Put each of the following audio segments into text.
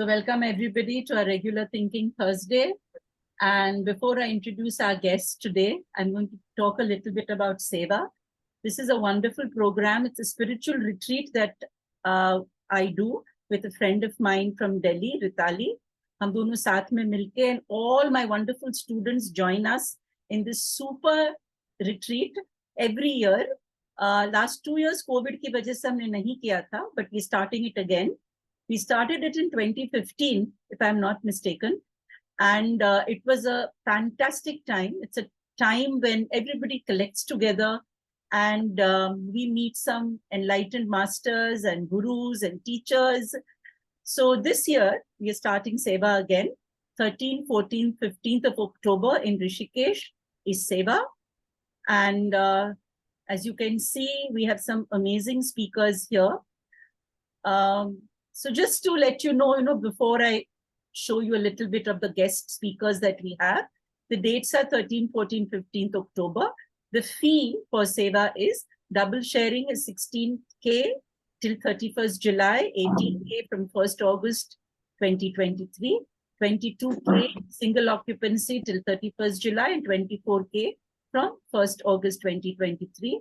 So welcome everybody to our regular Thinking Thursday. And before I introduce our guest today, I'm going to talk a little bit about Seva. This is a wonderful program. It's a spiritual retreat that I do with a friend of mine from Delhi, Ritali. हम दोनों साथ में मिलके and all my wonderful students join us in this super retreat every year. Last 2 years COVID की वजह से हमने नहीं किया था, but we're starting it again. We started it in 2015, if I'm not mistaken. And it was a fantastic time. It's a time when everybody collects together and we meet some enlightened masters and gurus and teachers. So this year, we are starting Seva again. 13th, 14th, 15th of October in Rishikesh is Seva. And as you can see, we have some amazing speakers here. So just to let you know, before I show you a little bit of the guest speakers that we have, the dates are 13, 14, 15th October. The fee for Seva is double sharing is 16K till 31st July, 18K from 1st August 2023, 22K single occupancy till 31st July, and 24K from 1st August 2023.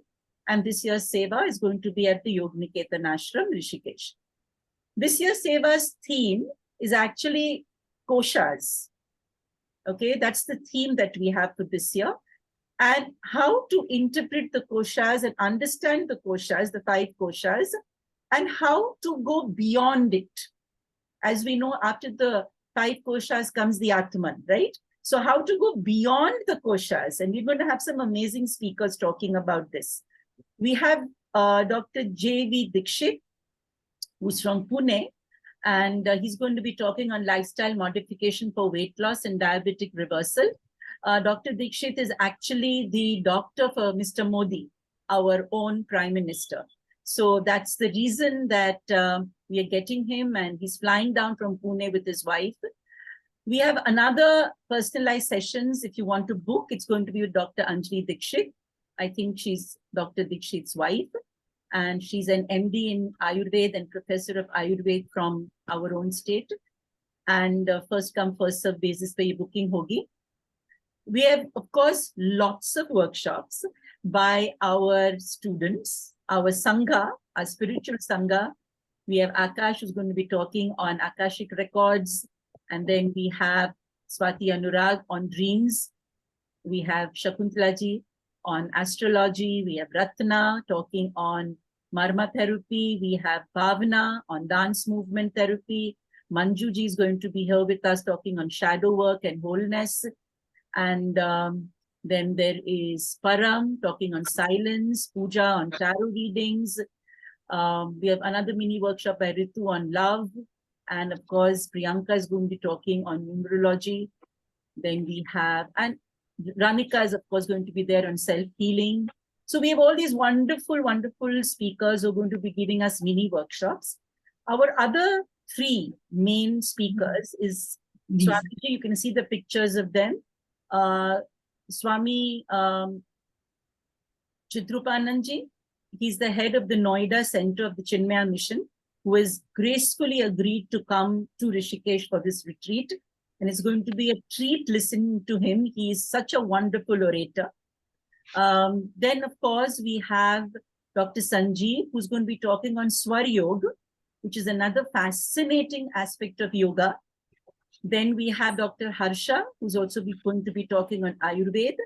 And this year's Seva is going to be at the Yogniketan Ashram, Rishikesh. This year's Seva's theme is actually koshas. Okay, that's the theme that we have for this year. And how to interpret the koshas and understand the koshas, the 5 koshas, and how to go beyond it. As we know, after the 5 koshas comes the Atman, right? So how to go beyond the koshas. And we're going to have some amazing speakers talking about this. We have Dr. J.V. Dikshit, who's from Pune, and he's going to be talking on lifestyle modification for weight loss and diabetic reversal. Dr. Dikshit is actually the doctor for Mr. Modi, our own Prime Minister. So that's the reason that we are getting him, and he's flying down from Pune with his wife. We have another personalized sessions. If you want to book, it's going to be with Dr. Anjali Dikshit. I think she's Dr. Dikshit's wife. And she's an MD in Ayurveda and professor of Ayurveda from our own state. And first come, first serve basis pe booking hogi. We have, of course, lots of workshops by our students, our Sangha, our spiritual Sangha. We have Akash, who's going to be talking on Akashic records. And then we have Swati Anurag on dreams. We have Shakuntala ji on astrology. We have Ratna talking on Marma therapy. We have Bhavana on dance movement therapy. Manju ji is going to be here with us talking on shadow work and wholeness. And then there is Param talking on silence, Puja on tarot readings. We have another mini workshop by Ritu on love. And of course, Priyanka is going to be talking on numerology. Then we have, and Ramika is, of course, going to be there on self-healing. So we have all these wonderful, wonderful speakers who are going to be giving us mini workshops. Our other 3 main speakers is Swami, you can see the pictures of them. Swami Chitrupananji, he's the head of the Noida Center of the Chinmaya Mission, who has gracefully agreed to come to Rishikesh for this retreat. And it's going to be a treat listening to him. He is such a wonderful orator. Then, of course, we have Dr. Sanjeev, who's going to be talking on Swar Yoga, which is another fascinating aspect of yoga. Then we have Dr. Harsha, who's also going to be talking on Ayurveda.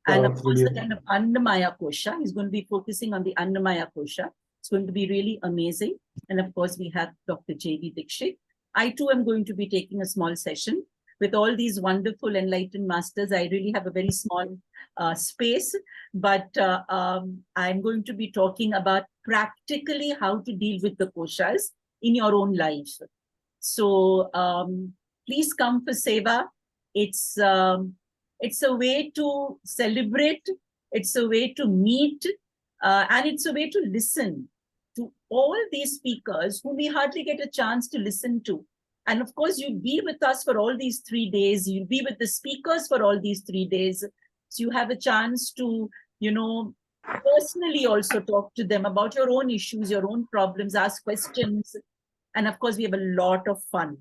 And of course, the kind of Annamaya Kosha. He's going to be focusing on the Annamaya Kosha. It's going to be really amazing. And of course, we have Dr. J.V. Dikshit. I too am going to be taking a small session with all these wonderful enlightened masters. I really have a very small space, but I'm going to be talking about practically how to deal with the koshas in your own life. So please come for Seva. It's a way to celebrate. It's a way to meet, and it's a way to listen to all these speakers whom we hardly get a chance to listen to. And of course, you'll be with us for all these 3 days. You'll be with the speakers for all these 3 days. So you have a chance to, personally also talk to them about your own issues, your own problems, ask questions. And of course, we have a lot of fun.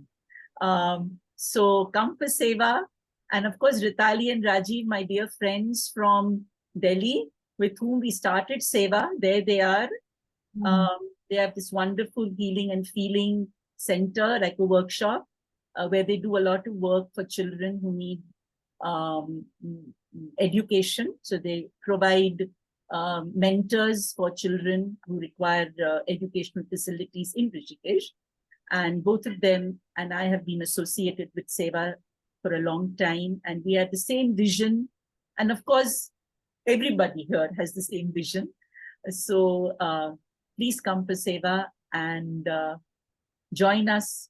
So come for Seva. And of course, Ritali and Rajiv, my dear friends from Delhi, with whom we started Seva, there they are. They have this wonderful healing and feeling center, like a workshop, where they do a lot of work for children who need education. So they provide mentors for children who require educational facilities in Rishikesh. And both of them and I have been associated with Seva for a long time. And we have the same vision. And of course, everybody here has the same vision. So please come for Seva and join us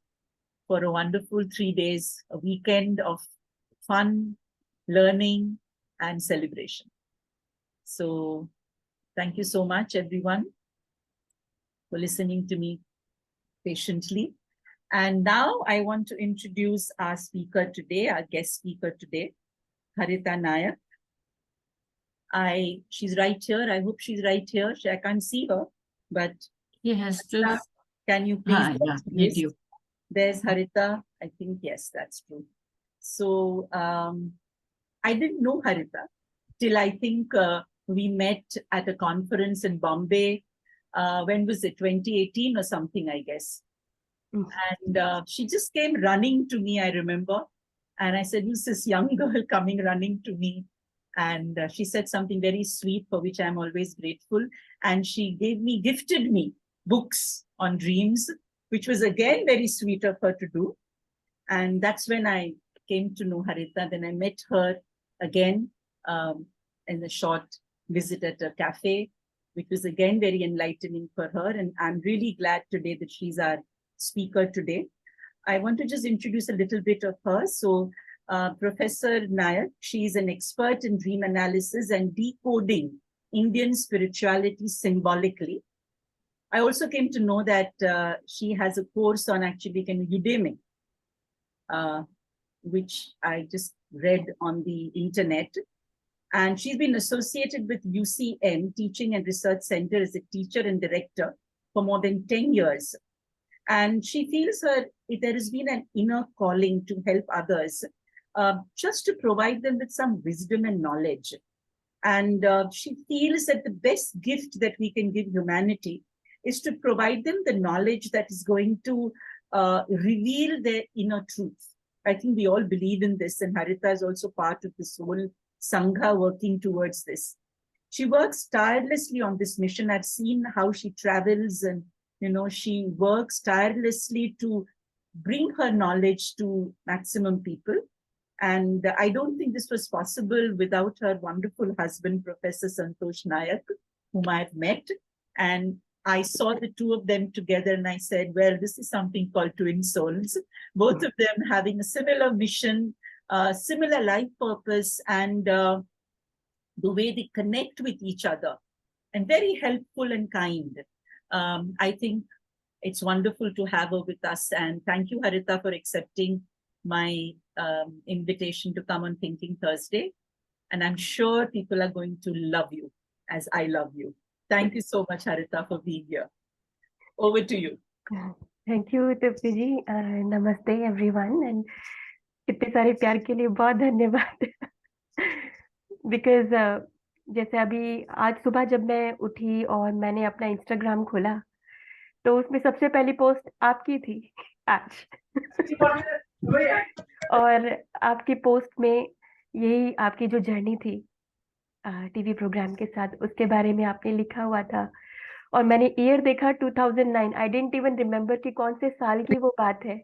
for a wonderful 3 days, a weekend of fun, learning, and celebration. So thank you so much, everyone, for listening to me patiently. And now I want to introduce our speaker today, our guest speaker today, Harita Nayak. She's right here. I hope she's right here. I can't see her, but yes, can you please? Yes. There's Harita. I think, yes, that's true. So I didn't know Harita till I think we met at a conference in Bombay. When was it? 2018 or something, I guess. And she just came running to me, I remember. And I said, who's this young girl coming running to me? And she said something very sweet, for which I'm always grateful. And she gifted me books on dreams, which was again very sweet of her to do. And that's when I came to know Harita. Then I met her again in a short visit at a cafe, which was again very enlightening for her. And I'm really glad today that she's our speaker today. I want to just introduce a little bit of her. So Professor Nayak, she is an expert in dream analysis and decoding Indian spirituality symbolically. I also came to know that she has a course on actually Udemy, which I just read on the internet. And she's been associated with UCM Teaching and Research Center as a teacher and director for more than 10 years. And she feels there has been an inner calling to help others, just to provide them with some wisdom and knowledge. And she feels that the best gift that we can give humanity is to provide them the knowledge that is going to reveal their inner truth. I think we all believe in this, and Harita is also part of this whole Sangha working towards this. She works tirelessly on this mission. I've seen how she travels, and she works tirelessly to bring her knowledge to maximum people. And I don't think this was possible without her wonderful husband, Professor Santosh Nayak, whom I've met. And I saw the two of them together and I said, well, this is something called twin souls, both of them having a similar mission, similar life purpose, and the way they connect with each other, and very helpful and kind. I think it's wonderful to have her with us. And thank you, Harita, for accepting my invitation to come on Thinking Thursday. And I'm sure people are going to love you as I love you. Thank you so much, Harita, for being here. Over to you. Thank you, Tripti ji. Namaste, everyone. And इतने सारे प्यार के लिए बहुत धन्यवाद. Because जैसे अभी आज सुबह जब मैं उठी और मैंने अपना इंस्टाग्राम खोला, तो उसमें सबसे पहली पोस्ट आपकी थी आज. और आपकी पोस्ट में यही आपकी जो जर्नी थी टीवी प्रोग्राम के साथ, उसके बारे में आपने लिखा हुआ था. और मैंने ईयर देखा 2009. आई डिडंट इवन रिमेम्बर कि कौन से साल की वो बात है.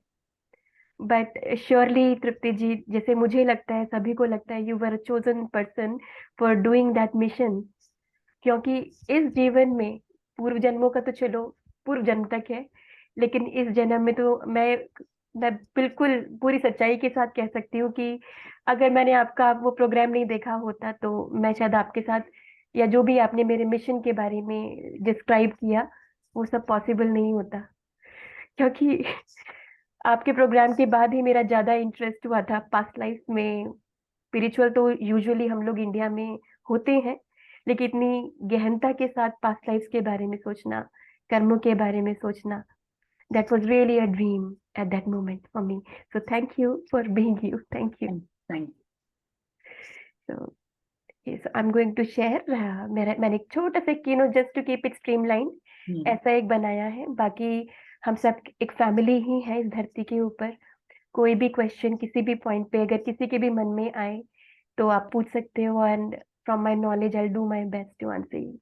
बट श्योरली तृप्ति जी, जैसे मुझे लगता है, सभी को लगता है, you were a chosen person for doing that mission. क्योंकि इस जीवन में पूर्व जन्मों का तो चलो पूर्व जन्म तक है, लेकिन इस जन्म में तो मैं बिल्कुल पूरी सच्चाई के साथ कह सकती हूँ कि अगर मैंने आपका वो प्रोग्राम नहीं देखा होता तो मैं शायद आपके साथ, या जो भी आपने मेरे मिशन के बारे में डिस्क्राइब किया, वो सब पॉसिबल नहीं होता. क्योंकि आपके प्रोग्राम के बाद ही मेरा ज़्यादा इंटरेस्ट हुआ था पास्ट लाइफ में. स्पिरिचुअल तो यूजुअली हम लोग इंडिया में होते हैं, लेकिन इतनी गहनता के साथ पास्ट लाइफ के बारे में सोचना, कर्मों के बारे में सोचना, That was really a dream at that moment for me. So thank you for being you. Thank you. Thank So yes, I'm going to share. मैंने एक छोटा सा keynote just to keep it streamline you. ऐसा एक बनाया है. बाकी हम सब एक फैमिली ही है इस धरती के ऊपर. कोई भी क्वेश्चन किसी भी पॉइंट पे अगर किसी के भी मन में आए तो आप पूछ सकते हो, and from my knowledge I do my best to answer you.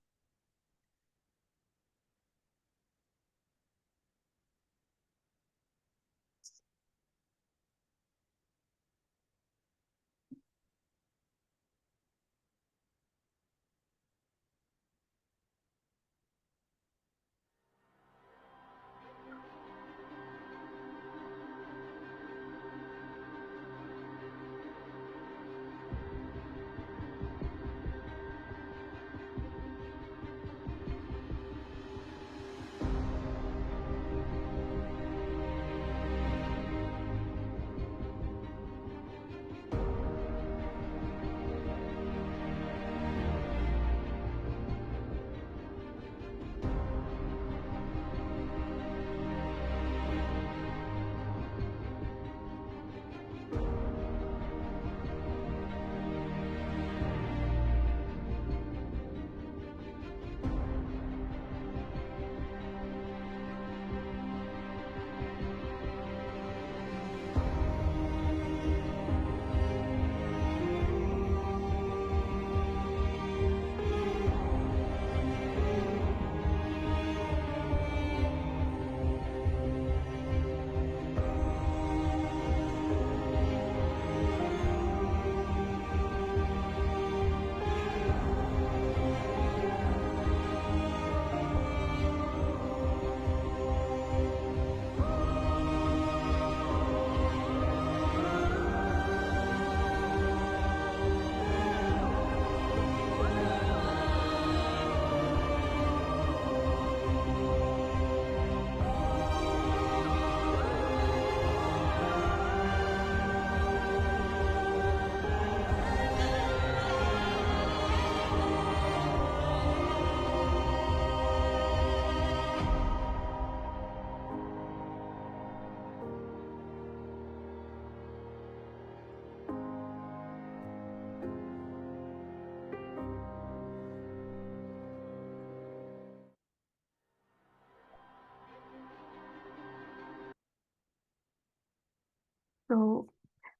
तो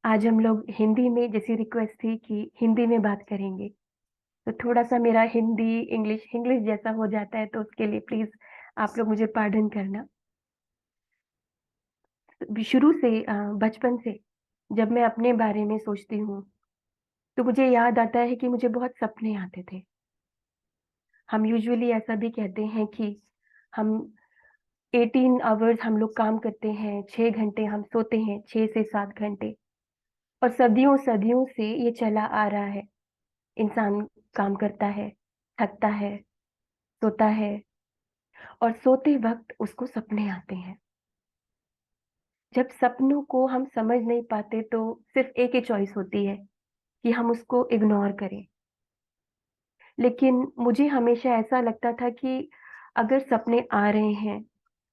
आज हम लोग हिंदी में, जैसी रिक्वेस्ट थी कि हिंदी में बात करेंगे, तो थोड़ा सा मेरा हिंदी इंग्लिश इंग्लिश जैसा हो जाता है, तो उसके लिए प्लीज आप लोग मुझे पार्डन करना. शुरू से बचपन से जब मैं अपने बारे में सोचती हूँ तो मुझे याद आता है कि मुझे बहुत सपने आते थे. हम यूजुअली ऐसा भी कहते हैं कि हम 18 आवर्स हम लोग काम करते हैं, 6 घंटे हम सोते हैं, 6 से 7 घंटे, और सदियों सदियों से ये चला आ रहा है. इंसान काम करता है, थकता है, सोता है, और सोते वक्त उसको सपने आते हैं. जब सपनों को हम समझ नहीं पाते तो सिर्फ एक ही चॉइस होती है कि हम उसको इग्नोर करें. लेकिन मुझे हमेशा ऐसा लगता था कि अगर सपने आ रहे हैं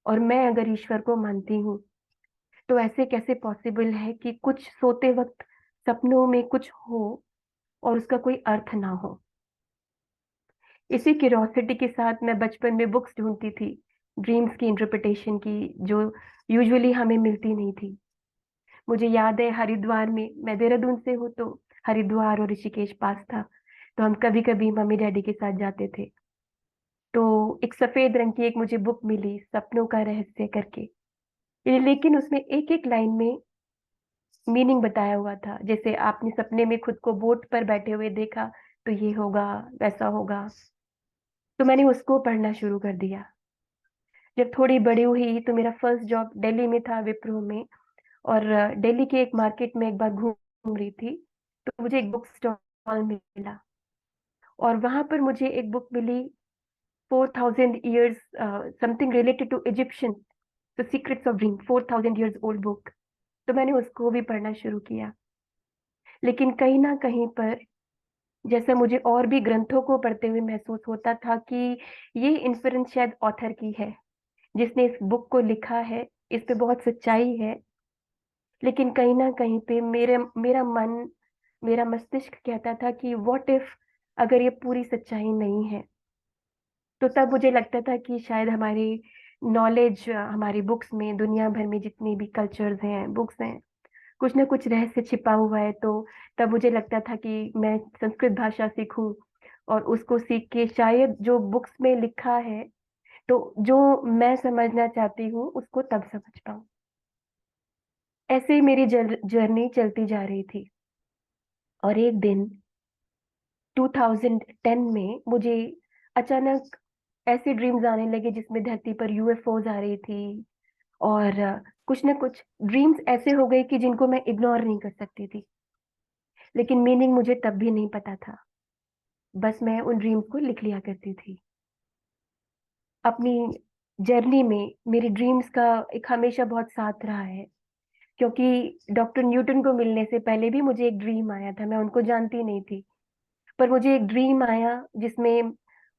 और मैं अगर ईश्वर को मानती हूँ, तो ऐसे कैसे पॉसिबल है कि कुछ सोते वक्त सपनों में कुछ हो और उसका कोई अर्थ ना हो. इसी क्यूरियोसिटी के साथ मैं बचपन में बुक्स ढूंढती थी ड्रीम्स की इंटरप्रिटेशन की, जो यूजुअली हमें मिलती नहीं थी. मुझे याद है हरिद्वार में, मैं देहरादून से हूँ, तो हरिद्वार और ऋषिकेश पास था, तो हम कभी कभी मम्मी डैडी के साथ जाते थे. तो एक सफेद रंग की एक मुझे बुक मिली, सपनों का रहस्य करके. लेकिन उसमें एक एक लाइन में मीनिंग बताया हुआ था. जैसे आपने सपने में खुद को बोट पर बैठे हुए देखा तो ये होगा, वैसा होगा. तो मैंने उसको पढ़ना शुरू कर दिया. जब थोड़ी बड़ी हुई तो मेरा फर्स्ट जॉब दिल्ली में था, विप्रो में. और दिल्ली के एक मार्केट में एक बार घूम रही थी, तो मुझे एक बुक स्टॉल मिला, और वहां पर मुझे एक बुक मिली, 4000 years something related to Egyptian, the secrets of dream, 4000 years old book. तो मैंने उसको भी पढ़ना शुरू किया. लेकिन कहीं ना कहीं पर, जैसा मुझे और भी ग्रंथों को पढ़ते हुए महसूस होता था कि ये इन्फ्लुएंस शायद ऑथर की है, जिसने इस बुक को लिखा है, इस पे बहुत सच्चाई है, लेकिन कहीं ना कहीं पे मेरा मस्तिष्क कहता था कि व्हाट इफ अगर ये पूरी सच्चाई नहीं है। तो तब मुझे लगता था कि शायद हमारी नॉलेज, हमारी बुक्स में, दुनिया भर में जितनी भी कल्चर्स हैं, बुक्स हैं, कुछ ना कुछ रहस्य छिपा हुआ है। तो तब मुझे लगता था कि मैं संस्कृत भाषा सीखूं और उसको सीख के शायद जो बुक्स में लिखा है, तो जो मैं समझना चाहती हूँ उसको तब समझ पाऊं। ऐसे ही मेरी जर्नी चलती जा रही थी। और एक दिन 2010 में मुझे अचानक ऐसे ड्रीम्स आने लगे जिसमें धरती पर यूएफओज आ रही थी। और कुछ ना कुछ ड्रीम्स ऐसे हो गए कि जिनको मैं इग्नोर नहीं कर सकती थी, लेकिन मीनिंग मुझे तब भी नहीं पता था। बस मैं उन ड्रीम्स को लिख लिया करती थी। अपनी जर्नी में मेरी ड्रीम्स का एक हमेशा बहुत साथ रहा है, क्योंकि डॉक्टर न्यूटन को मिलने से पहले भी मुझे एक ड्रीम आया था। मैं उनको जानती नहीं थी, पर मुझे एक ड्रीम आया जिसमें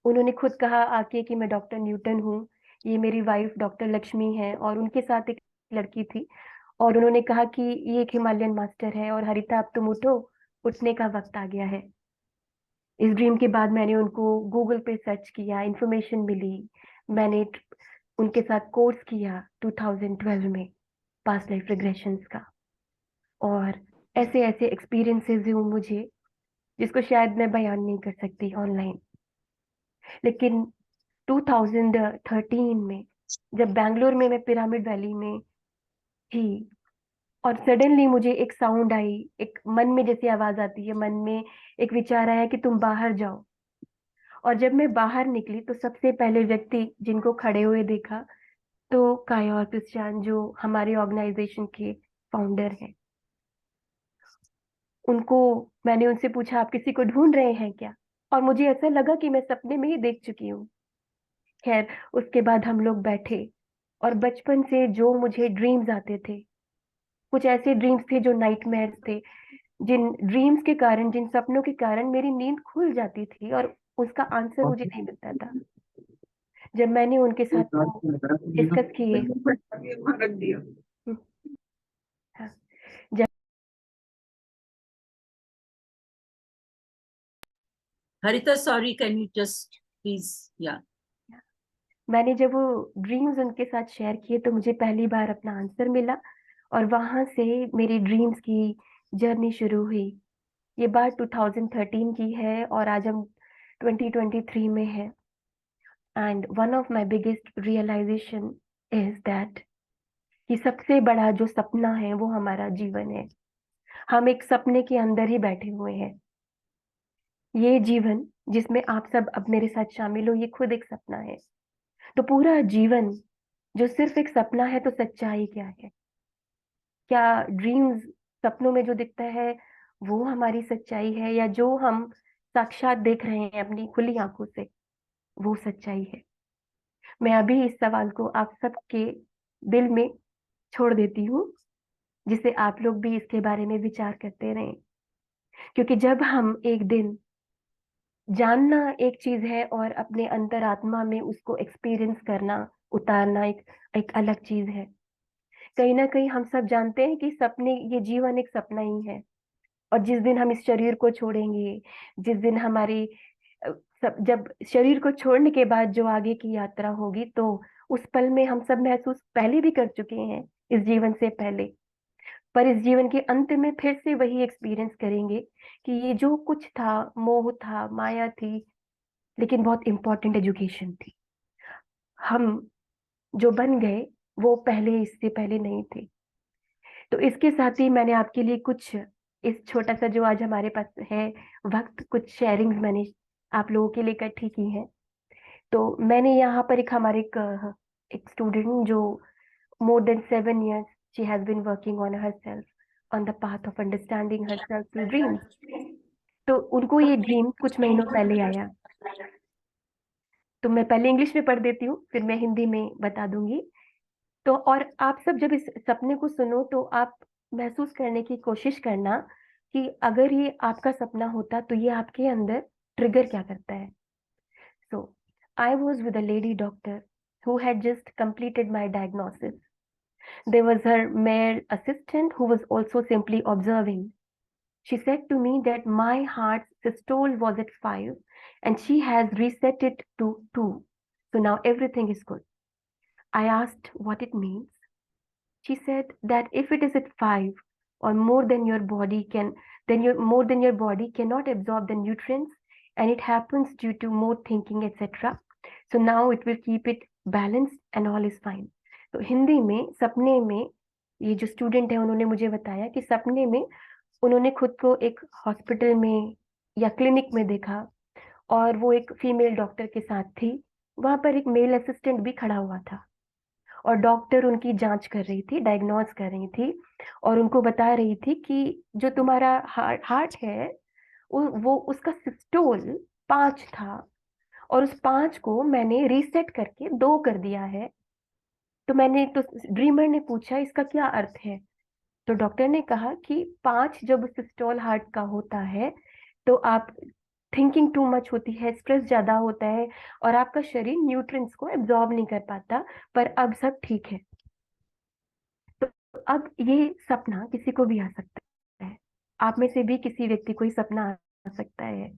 उन्होंने खुद कहा आके कि मैं डॉक्टर न्यूटन हूँ, ये मेरी वाइफ डॉक्टर लक्ष्मी है, और उनके साथ एक लड़की थी। और उन्होंने कहा कि ये एक हिमालयन मास्टर है और हरिता अब तुम उठो, उठने का वक्त आ गया है। इस ड्रीम के बाद मैंने उनको गूगल पे सर्च किया, इंफॉर्मेशन मिली। मैंने उनके साथ कोर्स किया 2012 में, पास्ट लाइफ रिग्रेशंस का। और ऐसे ऐसे एक्सपीरियंसेस हुए मुझे जिसको शायद मैं बयान नहीं कर सकती ऑनलाइन। लेकिन 2013 में जब बैंगलोर में मैं पिरामिड वैली में थी, और सडनली मुझे एक साउंड आई, एक मन में जैसी आवाज आती है, मन में एक विचार आया कि तुम बाहर जाओ। और जब मैं बाहर निकली तो सबसे पहले व्यक्ति जिनको खड़े हुए देखा तो काया और क्रिस्टियान, जो हमारे ऑर्गेनाइजेशन के फाउंडर हैं। उनको मैंने उनसे पूछा आप किसी को ढूंढ रहे हैं क्या? और मुझे ऐसा लगा कि मैं सपने में ही देख चुकी हूँ। खैर, उसके बाद हम लोग बैठे, और बचपन से जो मुझे ड्रीम्स आते थे, कुछ ऐसे ड्रीम्स थे जो नाइटमेयर्स थे, जिन ड्रीम्स के कारण, जिन सपनों के कारण मेरी नींद खुल जाती थी और उसका आंसर मुझे नहीं मिलता था। जब मैंने उनके साथ वो डिस्कस किए, हाँ, जब Harita, sorry, can you just please, yeah. मैंने जब वो ड्रीम्स उनके साथ शेयर किए तो मुझे पहली बार अपना आंसर मिला, और वहां से मेरी ड्रीम्स की जर्नी शुरू हुई। ये बात 2013 की है और आज हम 2023 में है। And one of my biggest realization is that कि सबसे बड़ा जो सपना है वो हमारा जीवन है। हम एक सपने के अंदर ही बैठे हुए हैं। ये जीवन जिसमें आप सब अब मेरे साथ शामिल हो, ये खुद एक सपना है। तो पूरा जीवन जो सिर्फ एक सपना है, तो सच्चाई क्या है? क्या ड्रीम्स, सपनों में जो दिखता है वो हमारी सच्चाई है, या जो हम साक्षात देख रहे हैं अपनी खुली आंखों से वो सच्चाई है? मैं अभी इस सवाल को आप सबके दिल में छोड़ देती हूँ, जिसे आप लोग भी इसके बारे में विचार करते रहें। क्योंकि जब हम एक दिन, जानना एक चीज है और अपने अंतरात्मा में उसको एक्सपीरियंस करना, उतारना एक अलग चीज है। कहीं ना कहीं हम सब जानते हैं कि सपने, ये जीवन एक सपना ही है। और जिस दिन हम इस शरीर को छोड़ेंगे, जिस दिन हमारी जब शरीर को छोड़ने के बाद जो आगे की यात्रा होगी, तो उस पल में हम सब महसूस पहले भी कर चुके हैं इस जीवन से पहले। पर इस जीवन के अंत में फिर से वही एक्सपीरियंस करेंगे कि ये जो कुछ था, मोह था, माया थी, लेकिन बहुत इंपॉर्टेंट एजुकेशन थी। हम जो बन गए वो पहले, इससे पहले नहीं थे। तो इसके साथ ही मैंने आपके लिए कुछ, इस छोटा सा जो आज हमारे पास है वक्त, कुछ शेयरिंग्स मैंने आप लोगों के लिए इकट्ठी की हैं। तो मैंने यहाँ पर एक स्टूडेंट जो more than 7 years she has been working on herself on the path of understanding herself through dreams। तो उनको ये ड्रीम कुछ महीनों पहले आया। तो मैं पहले इंग्लिश में पढ़ देती हूँ, फिर मैं हिंदी में बता दूंगी। तो और आप सब जब इस सपने को सुनो तो आप महसूस करने की कोशिश करना कि अगर ये आपका सपना होता तो ये आपके अंदर ट्रिगर क्या करता है। So I was with a lady doctor who had just completed my diagnosis. There was her male assistant who was also simply observing. She said to me that my heart's systole was at 5 and she has reset it to 2. So now everything is good. I asked what it means. She said that if it is at 5 or more than your body can, then more than your body cannot absorb the nutrients, and it happens due to more thinking, etc. So now it will keep it balanced and all is fine. तो हिंदी में सपने में ये जो student है उन्होंने मुझे बताया कि सपने में उन्होंने खुद को एक हॉस्पिटल में या क्लिनिक में देखा और वो एक फीमेल डॉक्टर के साथ थी, वहां पर एक मेल असिस्टेंट भी खड़ा हुआ था और डॉक्टर उनकी जांच कर रही थी, डायग्नोज कर रही थी और उनको बता रही थी कि जो तुम्हारा हार्ट है वो उसका सिस्टोल 5 था और उस 5 को मैंने रीसेट करके 2 कर दिया है। तो ड्रीमर ने पूछा इसका क्या अर्थ है? तो डॉक्टर ने कहा कि 5 जब सिस्टोल हार्ट का होता है तो आप थिंकिंग टू मच होती है, स्ट्रेस ज्यादा होता है और आपका शरीर न्यूट्रिएंट्स को एब्जॉर्ब नहीं कर पाता, पर अब सब ठीक है। तो अब ये सपना किसी को भी आ सकता है, आप में से भी किसी व्यक्ति को ही सपना आ सकता है।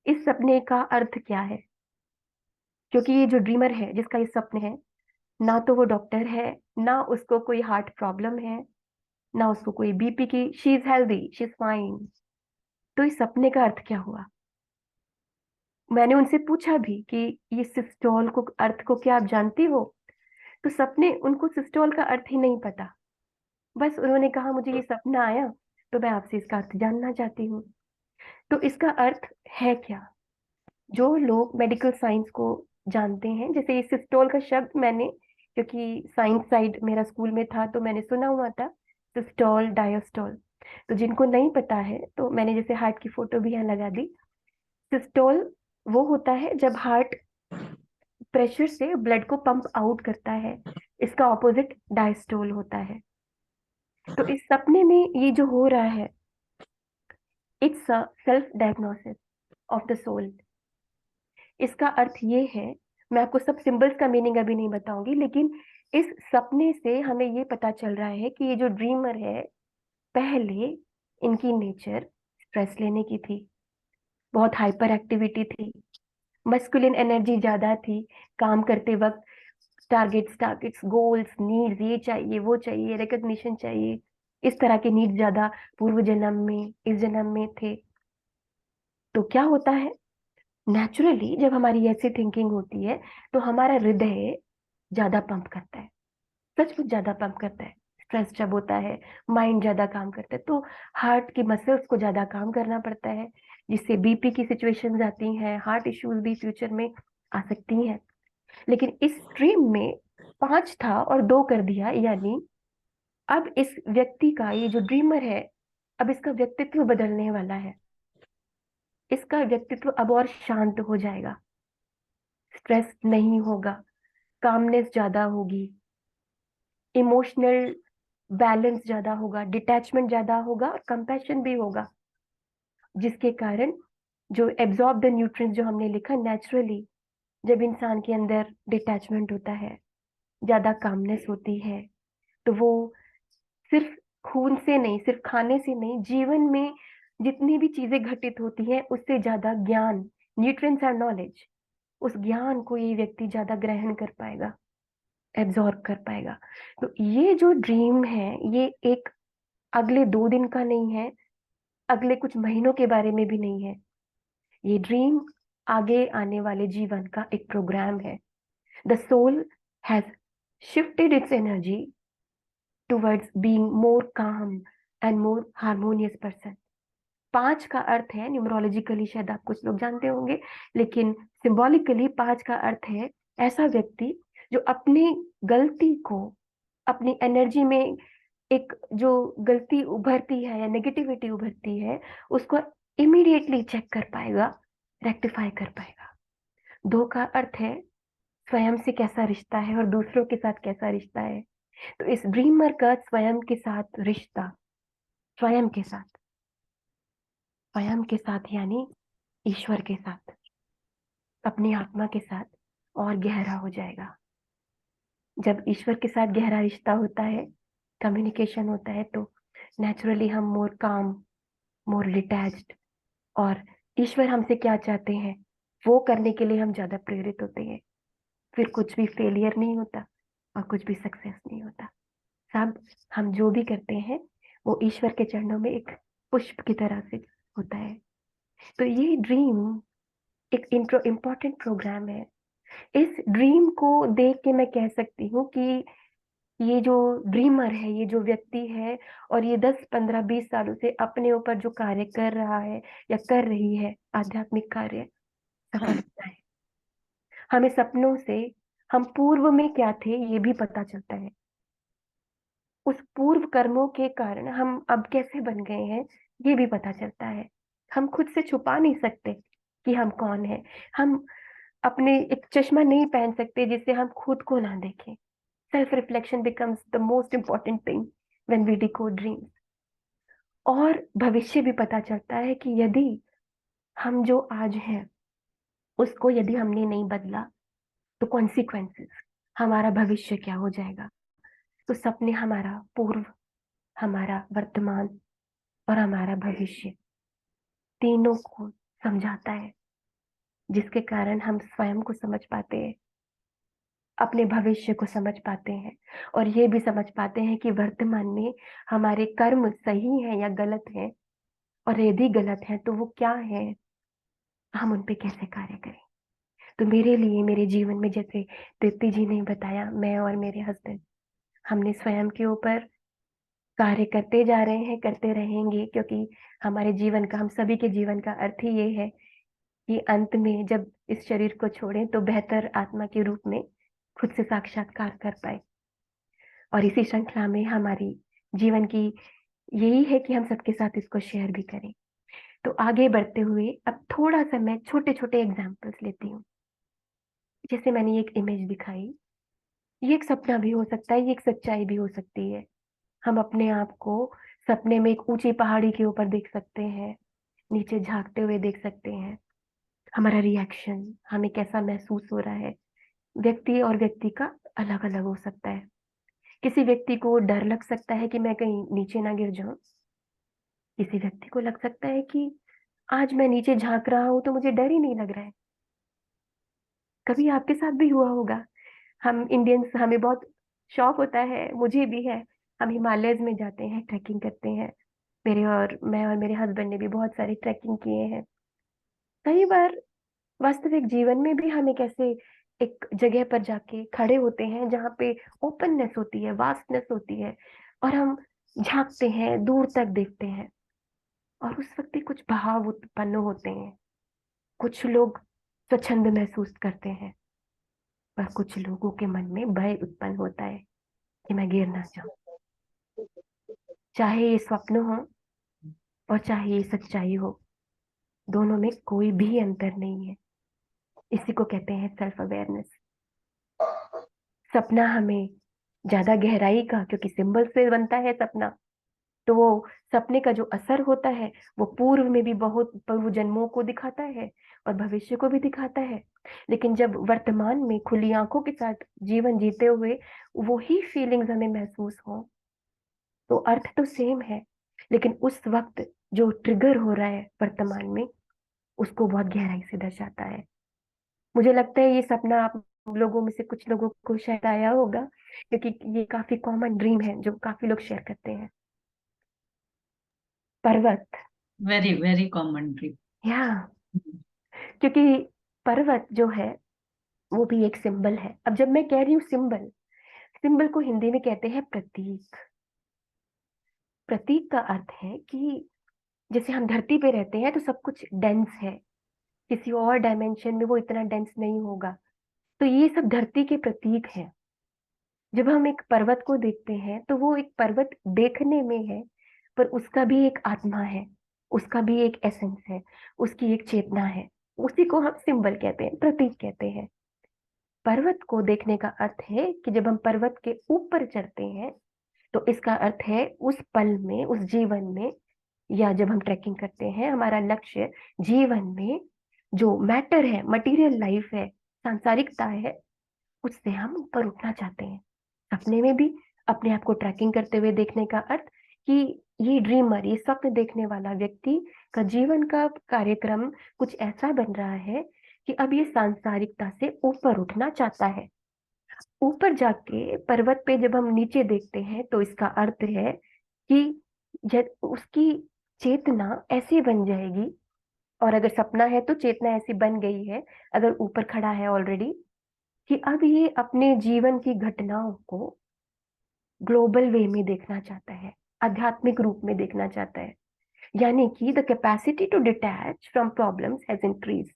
इस सपने का अर्थ क्या है? क्योंकि ये जो ड्रीमर है जिसका ये सपने है, ना तो वो डॉक्टर है, ना उसको कोई हार्ट प्रॉब्लम है, ना उसको कोई बीपी की, she is healthy, she is fine. तो इस सपने का अर्थ क्या हुआ? मैंने उनसे पूछा भी कि ये सिस्टोल को अर्थ को क्या आप जानती हो? तो सपने उनको सिस्टोल का अर्थ ही नहीं पता, बस उन्होंने कहा मुझे ये सपना आया तो मैं आपसे इसका अर्थ जानना चाहती हूँ। तो इसका अर्थ है क्या? जो लोग मेडिकल साइंस को जानते हैं, जैसे ये सिस्टोल का शब्द मैंने, क्योंकि साइंस साइड मेरा स्कूल में था तो मैंने सुना हुआ था सिस्टोल, डायस्टोल। तो जिनको नहीं पता है तो मैंने जैसे हार्ट की फोटो भी यहाँ लगा दी। सिस्टोल वो होता है जब हार्ट प्रेशर से ब्लड को पंप आउट करता है, इसका ऑपोजिट डायस्टोल होता है। तो इस सपने में ये जो हो रहा है, it's a self diagnosis of the soul. इसका अर्थ ये है, मैं आपको सब सिंबल्स का मीनिंग अभी नहीं बताऊंगी, लेकिन इस सपने से हमें ये पता चल रहा है कि ये जो ड्रीमर है, पहले इनकी नेचर स्ट्रेस लेने की थी, बहुत हाइपर एक्टिविटी थी, मस्कुलिन एनर्जी ज्यादा थी, काम करते वक्त टारगेट्स, गोल्स, नीड्स, ये चाहिए, वो चाहिए, रिकग्निशन चाहिए, इस तरह के नीड्स ज्यादा पूर्व जन्म में, इस जन्म में थे। तो क्या होता है, नेचुरली जब हमारी ऐसी थिंकिंग होती है तो हमारा हृदय ज्यादा पंप करता है, सचमुच ज्यादा पंप करता है। स्ट्रेस जब होता है, माइंड ज्यादा काम करता है, तो हार्ट की मसल्स को ज्यादा काम करना पड़ता है, जिससे बीपी की सिचुएशंस आती हैं, हार्ट इश्यूज भी फ्यूचर में आ सकती हैं। लेकिन इस स्ट्रीम में 5 था और 2 कर दिया, यानी अब इस व्यक्ति का, ये जो ड्रीमर है, अब इसका व्यक्तित्व बदलने वाला है। इसका व्यक्तित्व अब और शांत हो जाएगा, स्ट्रेस नहीं होगा, कामनेस ज्यादा होगी, इमोशनल बैलेंस ज्यादा होगा, डिटैचमेंट ज्यादा होगा और कंपैशन भी होगा, जिसके कारण जो एब्जॉर्ब द न्यूट्रिएंट्स जो हमने लिखा, नेचुरली जब इंसान के अंदर डिटैचमेंट होता है, ज्यादा कामनेस होती है, तो वो सिर्फ खून से नहीं, सिर्फ खाने से नहीं, जीवन में जितनी भी चीजें घटित होती हैं उससे ज्यादा ज्ञान, न्यूट्रिएंट्स और नॉलेज, उस ज्ञान को ये व्यक्ति ज्यादा ग्रहण कर पाएगा, एब्जॉर्ब कर पाएगा। तो ये जो ड्रीम है, ये एक अगले 2 दिन का नहीं है, अगले कुछ महीनों के बारे में भी नहीं है। ये ड्रीम आगे आने वाले जीवन का एक प्रोग्राम है। The soul has shifted its energy towards being more calm and more harmonious person. 5 का अर्थ है, न्यूमरोलॉजिकली शायद आप कुछ लोग जानते होंगे, लेकिन सिंबॉलिकली 5 का अर्थ है ऐसा व्यक्ति जो अपनी गलती को, अपनी एनर्जी में एक जो गलती उभरती है या नेगेटिविटी उभरती है, उसको इमीडिएटली चेक कर पाएगा, रेक्टिफाई कर पाएगा। 2 का अर्थ है स्वयं से कैसा रिश्ता है और दूसरों के साथ कैसा रिश्ता है। तो इस ड्रीमर का स्वयं के साथ रिश्ता, स्वयं के साथ, स्वयं के साथ यानी ईश्वर के साथ, अपनी आत्मा के साथ और गहरा हो जाएगा। जब ईश्वर के साथ गहरा रिश्ता होता है, कम्युनिकेशन होता है, तो नेचुरली हम मोर काम, मोर डिटैच्ड, और ईश्वर हमसे क्या चाहते हैं वो करने के लिए हम ज्यादा प्रेरित होते हैं। फिर कुछ भी फेलियर नहीं होता और कुछ भी सक्सेस नहीं होता। सब हम जो भी करते हैं वो ईश्वर के चरणों में एक पुष्प की तरह से होता है। तो ये ड्रीम एक इम्पोर्टेंट प्रोग्राम है। इस ड्रीम को देख के मैं कह सकती हूँ कि ये जो ड्रीमर है, ये जो व्यक्ति है, और ये 10, 15, 20 सालों से अपने ऊपर जो कार्य कर रहा है या कर रही है, आध्यात्मिक कार्य, सफल होता है। हमें सपनों से हम पूर्व में क्या थे ये भी पता चलता है। उस पूर्व कर्मों के कारण हम अब कैसे बन गए हैं ये भी पता चलता है। हम खुद से छुपा नहीं सकते कि हम कौन है। हम अपने एक चश्मा नहीं पहन सकते जिससे हम खुद को ना देखें। Self reflection becomes the most important thing when we decode dreams. और भविष्य भी पता चलता है कि यदि हम जो आज हैं उसको यदि हमने नहीं बदला तो कॉन्सिक्वेंसेस, हमारा भविष्य क्या हो जाएगा। तो सपने हमारा पूर्व, हमारा वर्तमान और हमारा भविष्य तीनों को समझाता है, जिसके कारण हम स्वयं को समझ पाते हैं, अपने भविष्य को समझ पाते हैं, और ये भी समझ पाते हैं कि वर्तमान में हमारे कर्म सही है या गलत है, और यदि गलत है तो वो क्या है, हम उन पे कैसे कार्य करें। तो मेरे लिए मेरे जीवन में, जैसे दीप्ति जी ने बताया, मैं और मेरे हस्बैंड हमने स्वयं के ऊपर कार्य करते जा रहे हैं, करते रहेंगे, क्योंकि हमारे जीवन का, हम सभी के जीवन का अर्थ ही ये है कि अंत में जब इस शरीर को छोड़ें तो बेहतर आत्मा के रूप में खुद से साक्षात्कार कर पाए। और इसी श्रृंखला में हमारी जीवन की यही है कि हम सबके साथ इसको शेयर भी करें। तो आगे बढ़ते हुए अब थोड़ा सा मैं छोटे छोटे एग्जाम्पल्स लेती हूँ। जैसे मैंने एक इमेज दिखाई, ये एक सपना भी हो सकता है, ये एक सच्चाई भी हो सकती है। हम अपने आप को सपने में एक ऊंची पहाड़ी के ऊपर देख सकते हैं, नीचे झांकते हुए देख सकते हैं। हमारा रिएक्शन, हमें कैसा महसूस हो रहा है, व्यक्ति और व्यक्ति का अलग अलग हो सकता है। किसी व्यक्ति को डर लग सकता है कि मैं कहीं नीचे ना गिर जाऊं। किसी व्यक्ति को लग सकता है कि आज मैं नीचे झांक रहा हूं तो मुझे डर ही नहीं लग रहा है। कभी आपके साथ भी हुआ होगा। हम इंडियंस, हमें बहुत शौक होता है, मुझे भी है। हम हिमालयज में जाते हैं, ट्रैकिंग करते हैं। मैं और मेरे हस्बैंड ने भी बहुत सारी ट्रैकिंग किए हैं। कई बार वास्तविक जीवन में भी हम एक ऐसे एक जगह पर जाके खड़े होते हैं जहाँ पे ओपननेस होती है, वास्टनेस होती है, और हम झांकते हैं, दूर तक देखते हैं, और उस वक्त भी कुछ भाव उत्पन्न होते हैं। कुछ लोग स्वच्छंद महसूस करते हैं, पर कुछ लोगों के मन में भय उत्पन्न होता है कि मैं गिर ना जाऊं। चाहे ये स्वप्न हो और चाहे ये सच्चाई हो, दोनों में कोई भी अंतर नहीं है। इसी को कहते हैं सेल्फ अवेयरनेस। सपना हमें ज्यादा गहराई का, क्योंकि सिंबल से बनता है सपना, तो वो सपने का जो असर होता है वो पूर्व में भी बहुत पूर्व जन्मों को दिखाता है और भविष्य को भी दिखाता है। लेकिन जब वर्तमान में खुली आंखों के साथ जीवन जीते हुए वो ही फीलिंग्स हमें महसूस हो, तो अर्थ तो सेम है, लेकिन उस वक्त जो ट्रिगर हो रहा है वर्तमान में, उसको बहुत गहराई से दर्शाता है। मुझे लगता है ये सपना आप लोगों में से कुछ लोगों को शायद आया होगा, क्योंकि ये काफी कॉमन ड्रीम है जो काफी लोग शेयर करते हैं। पर्वत, वेरी वेरी कॉमन ड्रीम। या क्योंकि पर्वत जो है वो भी एक सिंबल है। अब जब मैं कह रही हूँ सिंबल, सिंबल को हिंदी में कहते हैं प्रतीक। प्रतीक का अर्थ है कि जैसे हम धरती पे रहते हैं तो सब कुछ डेंस है, किसी और डायमेंशन में वो इतना डेंस नहीं होगा। तो ये सब धरती के प्रतीक हैं। जब हम एक पर्वत को देखते हैं तो वो एक पर्वत देखने में है, पर उसका भी एक आत्मा है, उसका भी एक एसेंस है, उसकी एक चेतना है। उसी को हम सिंबल कहते हैं, प्रतीक कहते हैं। पर्वत को देखने का अर्थ है कि जब हम पर्वत के ऊपर चढ़ते हैं तो इसका अर्थ है उस पल में, उस जीवन में, या जब हम ट्रैकिंग करते हैं, हमारा लक्ष्य जीवन में जो मैटर है, मटेरियल लाइफ है, सांसारिकता है, उससे हम ऊपर उठना चाहते हैं। सपने में भी अपने आप को ट्रैकिंग करते हुए देखने का अर्थ कि ये ड्रीमर, ये स्वप्न देखने वाला व्यक्ति का जीवन का कार्यक्रम कुछ ऐसा बन रहा है कि अब ये सांसारिकता से ऊपर उठना चाहता है। ऊपर जाके पर्वत पे जब हम नीचे देखते हैं तो इसका अर्थ है कि जब उसकी चेतना ऐसी बन जाएगी, और अगर सपना है तो चेतना ऐसी बन गई है, अगर ऊपर खड़ा है ऑलरेडी, कि अब ये अपने जीवन की घटनाओं को ग्लोबल वे में देखना चाहता है, आध्यात्मिक रूप में देखना चाहता है। यानी कि the capacity to detach from problems has increased.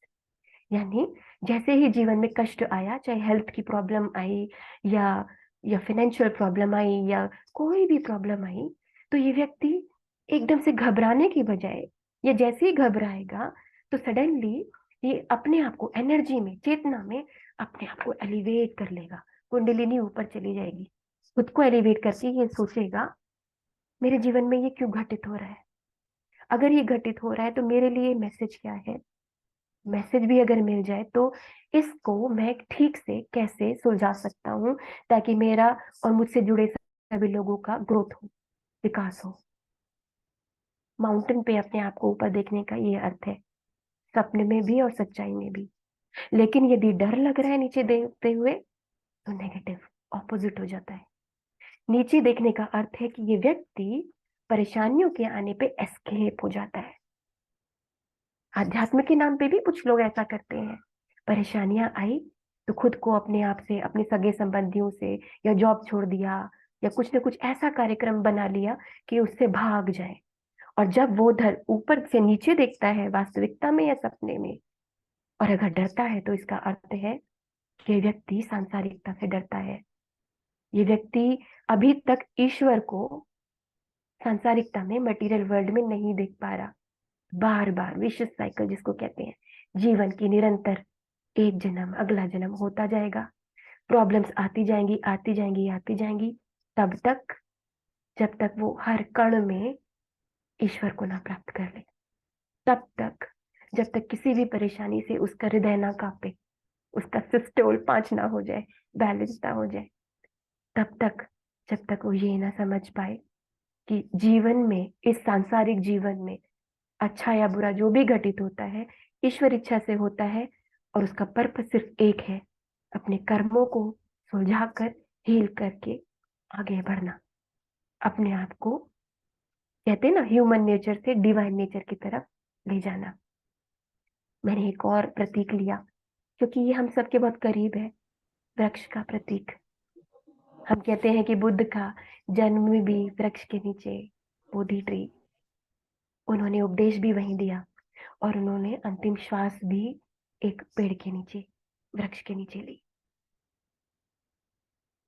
यानी जैसे ही जीवन में कष्ट आया, चाहे हेल्थ की प्रॉब्लम आई या फाइनेंशियल प्रॉब्लम आई या कोई भी प्रॉब्लम आई, तो ये व्यक्ति एकदम से घबराने की बजाय, या जैसे ही घबराएगा तो सडनली ये अपने आप को एनर्जी में, चेतना में अपने आप को एलिवेट कर लेगा, कुंडलिनी ऊपर चली जाएगी। खुद को एलिवेट करके ये सोचेगा, मेरे जीवन में ये क्यों घटित हो रहा है, अगर ये घटित हो रहा है तो मेरे लिए मैसेज क्या है, मैसेज भी अगर मिल जाए तो इसको मैं ठीक से कैसे सुलझा सकता हूँ ताकि मेरा और मुझसे जुड़े सभी लोगों का ग्रोथ हो, विकास हो। माउंटेन पे अपने आप को ऊपर देखने का ये अर्थ है, सपने में भी और सच्चाई में भी। लेकिन यदि डर लग रहा है नीचे देखते हुए तो नेगेटिव, ऑपोजिट हो जाता है। नीचे देखने का अर्थ है कि ये व्यक्ति परेशानियों के आने पे एस्केप हो जाता है। अध्यात्म के नाम पे भी कुछ लोग ऐसा करते हैं, परेशानियां आई तो खुद को अपने आप से, अपने सगे संबंधियों से, या जॉब छोड़ दिया, या कुछ ना कुछ ऐसा कार्यक्रम बना लिया कि उससे भाग जाए। और जब वो ऊपर से नीचे देखता है, वास्तविकता में या सपने में, और अगर डरता है तो इसका अर्थ है कि ये व्यक्ति सांसारिकता से डरता है। ये व्यक्ति अभी तक ईश्वर को सांसारिकता में, मटेरियल वर्ल्ड में नहीं देख पा रहा। बार बार विशेष साइकिल जिसको कहते हैं, जीवन की निरंतर, एक जन्म अगला जन्म होता जाएगा, प्रॉब्लम्स आती जाएंगी आती जाएंगी आती जाएंगी, तब तक जब तक वो हर कण में ईश्वर को ना प्राप्त कर ले, तब तक जब तक किसी भी परेशानी से उसका हृदय ना कांपे, उसका सिस्टोल 5 ना हो जाए, बैलेंस ना हो जाए, तब तक जब तक वो ये ना समझ पाए कि जीवन में, इस सांसारिक जीवन में अच्छा या बुरा जो भी घटित होता है ईश्वर इच्छा से होता है, और उसका पर्पस सिर्फ एक है, अपने कर्मों को सुलझाकर, हील करके आगे बढ़ना, अपने आप को, कहते हैं ना, ह्यूमन नेचर से डिवाइन नेचर की तरफ ले जाना। मैंने एक और प्रतीक लिया क्योंकि ये हम सबके बहुत करीब है, वृक्ष का प्रतीक। हम कहते हैं कि बुद्ध का जन्म भी वृक्ष के नीचे, बोधि ट्री, उन्होंने उपदेश भी वहीं दिया, और उन्होंने अंतिम श्वास भी एक पेड़ के नीचे, वृक्ष के नीचे ली।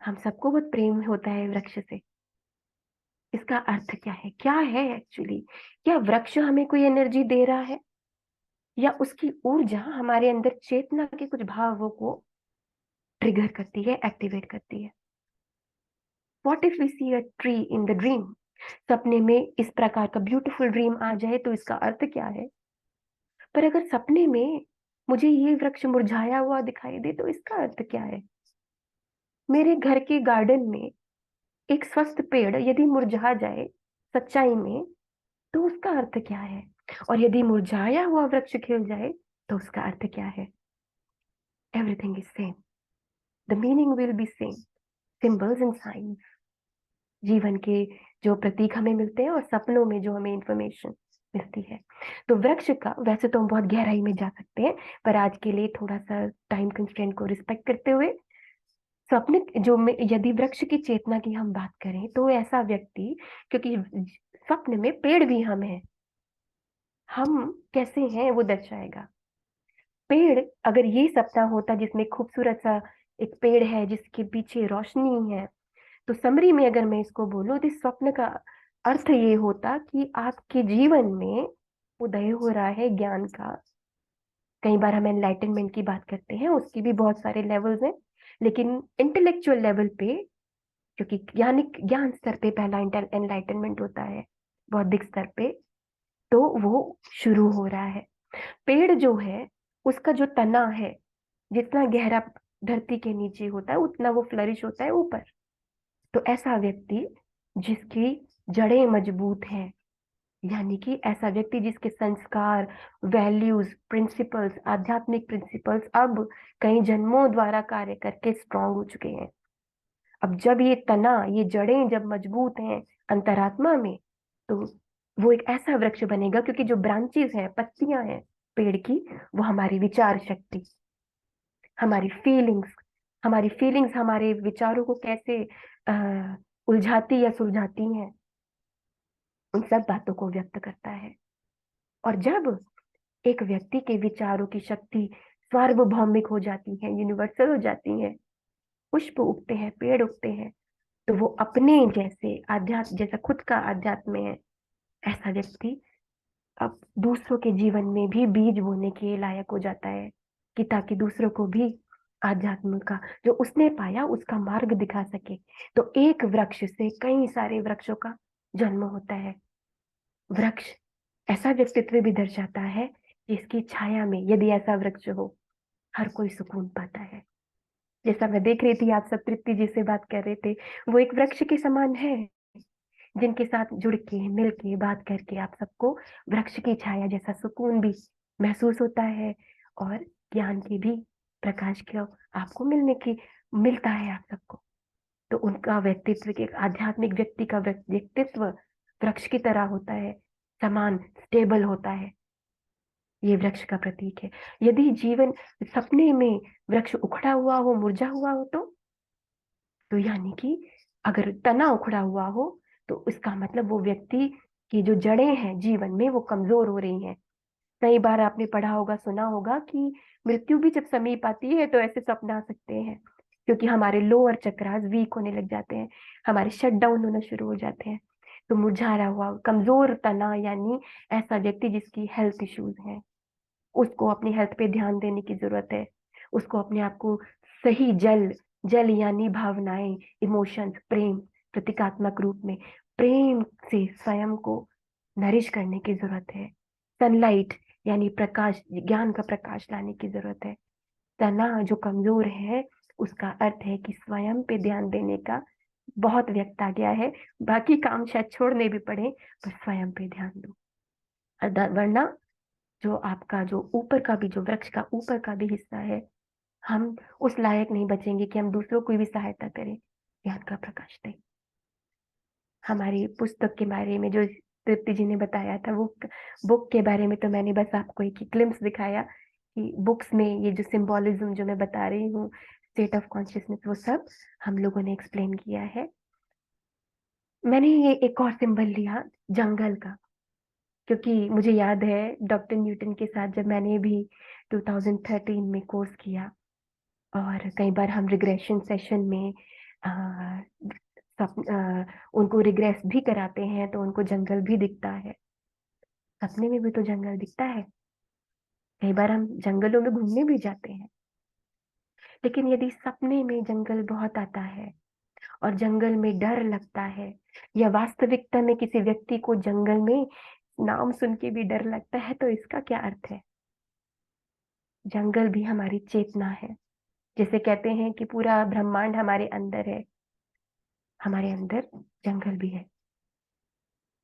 हम सबको बहुत प्रेम होता है वृक्ष से। इसका अर्थ क्या है एक्चुअली? क्या वृक्ष हमें कोई एनर्जी दे रहा है, या उसकी ऊर्जा हमारे अंदर चेतना के कुछ भावों को ट्रिगर करती है, एक्टिवेट करती है? What if we see a tree in the dream? सपने में इस प्रकार का ब्यूटीफुल ड्रीम आ जाए तो इसका अर्थ क्या है? पर अगर सपने में मुझे ये वृक्ष मुरझाया हुआ दिखाई दे तो इसका अर्थ क्या है? मेरे घर के गार्डन में एक स्वस्थ पेड़ यदि मुरझा जाए सच्चाई में तो उसका अर्थ क्या है? और यदि मुरझाया हुआ वृक्ष खिल जाए तो उसका अर्थ क्या है? Everything is same, the meaning will be same, symbols and science. जीवन के जो प्रतीक हमें मिलते हैं और सपनों में जो हमें इंफॉर्मेशन मिलती है। तो वृक्ष का वैसे तो हम बहुत गहराई में जा सकते हैं, पर आज के लिए थोड़ा सा टाइम कंस्ट्रेंट को रिस्पेक्ट करते हुए, स्वप्न जो में यदि वृक्ष की चेतना की हम बात करें तो ऐसा व्यक्ति, क्योंकि स्वप्न में पेड़ भी हम कैसे हैं वो दर्शाएगा। पेड़, अगर ये सपना होता जिसमें खूबसूरत सा एक पेड़ है जिसके पीछे रोशनी है, तो समरी में अगर मैं इसको बोलूं तो इस स्वप्न का अर्थ ये होता कि आपके जीवन में उदय हो रहा है ज्ञान का। कई बार हम एनलाइटनमेंट की बात करते हैं, उसकी भी बहुत सारे लेवल्स हैं, लेकिन इंटेलेक्चुअल लेवल पे, क्योंकि ज्ञान स्तर पे पहला एनलाइटनमेंट होता है, बौद्धिक स्तर पे, तो वो शुरू हो रहा है। पेड़ जो है उसका जो तना है जितना गहरा धरती के नीचे होता है उतना वो फ्लरिश होता है ऊपर। तो ऐसा व्यक्ति जिसकी जड़ें मजबूत हैं, यानी कि ऐसा व्यक्ति जिसके संस्कार, वैल्यूज, प्रिंसिपल्स, आध्यात्मिक प्रिंसिपल्स अब कई जन्मों द्वारा कार्य करके स्ट्रांग हो चुके हैं। अब जब ये तना, ये जड़ें जब मजबूत हैं अंतरात्मा में, तो वो एक ऐसा वृक्ष बनेगा, क्योंकि जो ब्रांचेस हैं, पत्तियां हैं पेड़ की, वो हमारी विचार शक्ति, हमारी फीलिंग्स हमारे विचारों को कैसे उलझाती या सुलझाती हैं, उन सब बातों को व्यक्त करता है। और जब एक व्यक्ति के विचारों की शक्ति सार्वभौमिक हो जाती है, यूनिवर्सल हो जाती है, पुष्प उगते हैं, पेड़ उगते हैं, तो वो अपने जैसे आध्यात्म, जैसा खुद का आध्यात्म है, ऐसा व्यक्ति अब दूसरों के जीवन में भी बीज बोने के लायक हो जाता है, कि ताकि दूसरों को भी आध्यात्म का जो उसने पाया उसका मार्ग दिखा सके। तो एक वृक्ष से कई सारे वृक्षों का जन्म होता है। वृक्ष ऐसा व्यक्तित्व भी दर्शाता है जिसकी छाया में यदि ऐसा वृक्ष हो, हर कोई सुकून पाता है। जैसा मैं देख रही थी, आप सब तृप्ति जी से बात कर रहे थे, वो एक वृक्ष के समान है, जिनके साथ जुड़ के मिल के बात करके आप सबको वृक्ष की छाया जैसा सुकून भी महसूस होता है, और ज्ञान की भी प्रकाश को आपको मिलता है आप सबको। तो उनका व्यक्तित्व, एक आध्यात्मिक व्यक्ति का व्यक्तित्व वृक्ष की तरह होता है, समान स्टेबल होता है। ये वृक्ष का प्रतीक है। यदि जीवन सपने में वृक्ष उखड़ा हुआ हो, मुरझा हुआ हो, तो यानी कि अगर तना उखड़ा हुआ हो, तो इसका मतलब वो व्यक्ति की जो जड़ें हैं जीवन में वो कमजोर हो रही हैं। कई बार आपने पढ़ा होगा, सुना होगा कि मृत्यु भी जब समीप आती है तो ऐसे सपना आ सकते हैं, क्योंकि हमारे लोअर चक्रास वीक होने लग जाते हैं, हमारे शट डाउन होना शुरू हो जाते हैं। तो मुरझा रहा हुआ कमजोर तना, यानी ऐसा व्यक्ति जिसकी हेल्थ इश्यूज हैं, उसको अपनी हेल्थ पे ध्यान देने की जरूरत है। उसको अपने आप को सही जल यानी भावनाएं, इमोशंस, प्रेम, प्रतीकात्मक रूप में प्रेम से स्वयं को नरिश करने की जरूरत है। सनलाइट यानी प्रकाश, ज्ञान का प्रकाश लाने की जरूरत है। तना जो कमजोर है, उसका अर्थ है कि स्वयं पे ध्यान देने का बहुत व्यक्त आ गया है, बाकी काम शायद छोड़ने भी पड़े, पर स्वयं पे ध्यान दो। वरना जो आपका जो ऊपर का भी, जो वृक्ष का ऊपर का भी हिस्सा है, हम उस लायक नहीं बचेंगे कि हम दूसरों को भी सहायता करें, ज्ञान का प्रकाश दें। हमारी पुस्तक के बारे में जो तृप्ति जी ने बताया था, वो बुक के बारे में तो मैंने बस आपको एक ग्लिम्स दिखाया कि बुक्स में ये जो सिंबोलिज्म जो मैं बता रही हूँ, स्टेट ऑफ कॉन्शियसनेस, वो सब हम लोगों ने एक्सप्लेन किया है। मैंने ये एक और सिंबल लिया जंगल का, क्योंकि मुझे याद है डॉक्टर न्यूटन के साथ जब मैंने भी 2013 में कोर्स किया, और कई बार हम रिग्रेशन सेशन में उनको रिग्रेस भी कराते हैं, तो उनको जंगल भी दिखता है। सपने में भी तो जंगल दिखता है। कई बार हम जंगलों में घूमने भी जाते हैं, लेकिन यदि सपने में जंगल बहुत आता है और जंगल में डर लगता है, या वास्तविकता में किसी व्यक्ति को जंगल में नाम सुन के भी डर लगता है, तो इसका क्या अर्थ है? जंगल भी हमारी चेतना है। जैसे कहते हैं कि पूरा ब्रह्मांड हमारे अंदर है, हमारे अंदर जंगल भी है।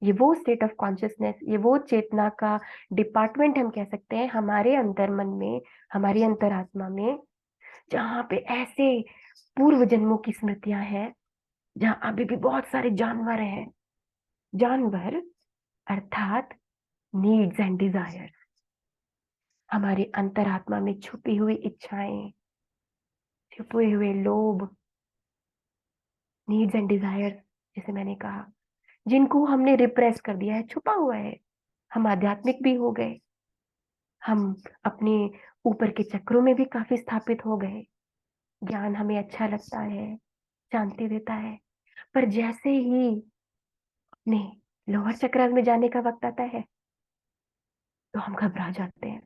ये वो स्टेट ऑफ कॉन्शियसनेस, ये वो चेतना का डिपार्टमेंट हम कह सकते हैं हमारे अंतर मन में, हमारी अंतरात्मा में, जहाँ पे ऐसे पूर्व जन्मों की स्मृतियां हैं, जहाँ अभी भी बहुत सारे जानवर हैं। जानवर अर्थात नीड्स एंड डिजायर्स, हमारे अंतरात्मा में छुपी हुई इच्छाएं, छुपे हुए लोभ, नीड्स एंड डिजायर्स, जैसे मैंने कहा, जिनको हमने रिप्रेस कर दिया है, छुपा हुआ है। हम आध्यात्मिक भी हो गए, हम अपने ऊपर के चक्रों में भी काफी स्थापित हो गए, ज्ञान हमें अच्छा लगता है, शांति देता है, पर जैसे ही अपने लोअर चक्र में जाने का वक्त आता है, तो हम घबरा जाते हैं,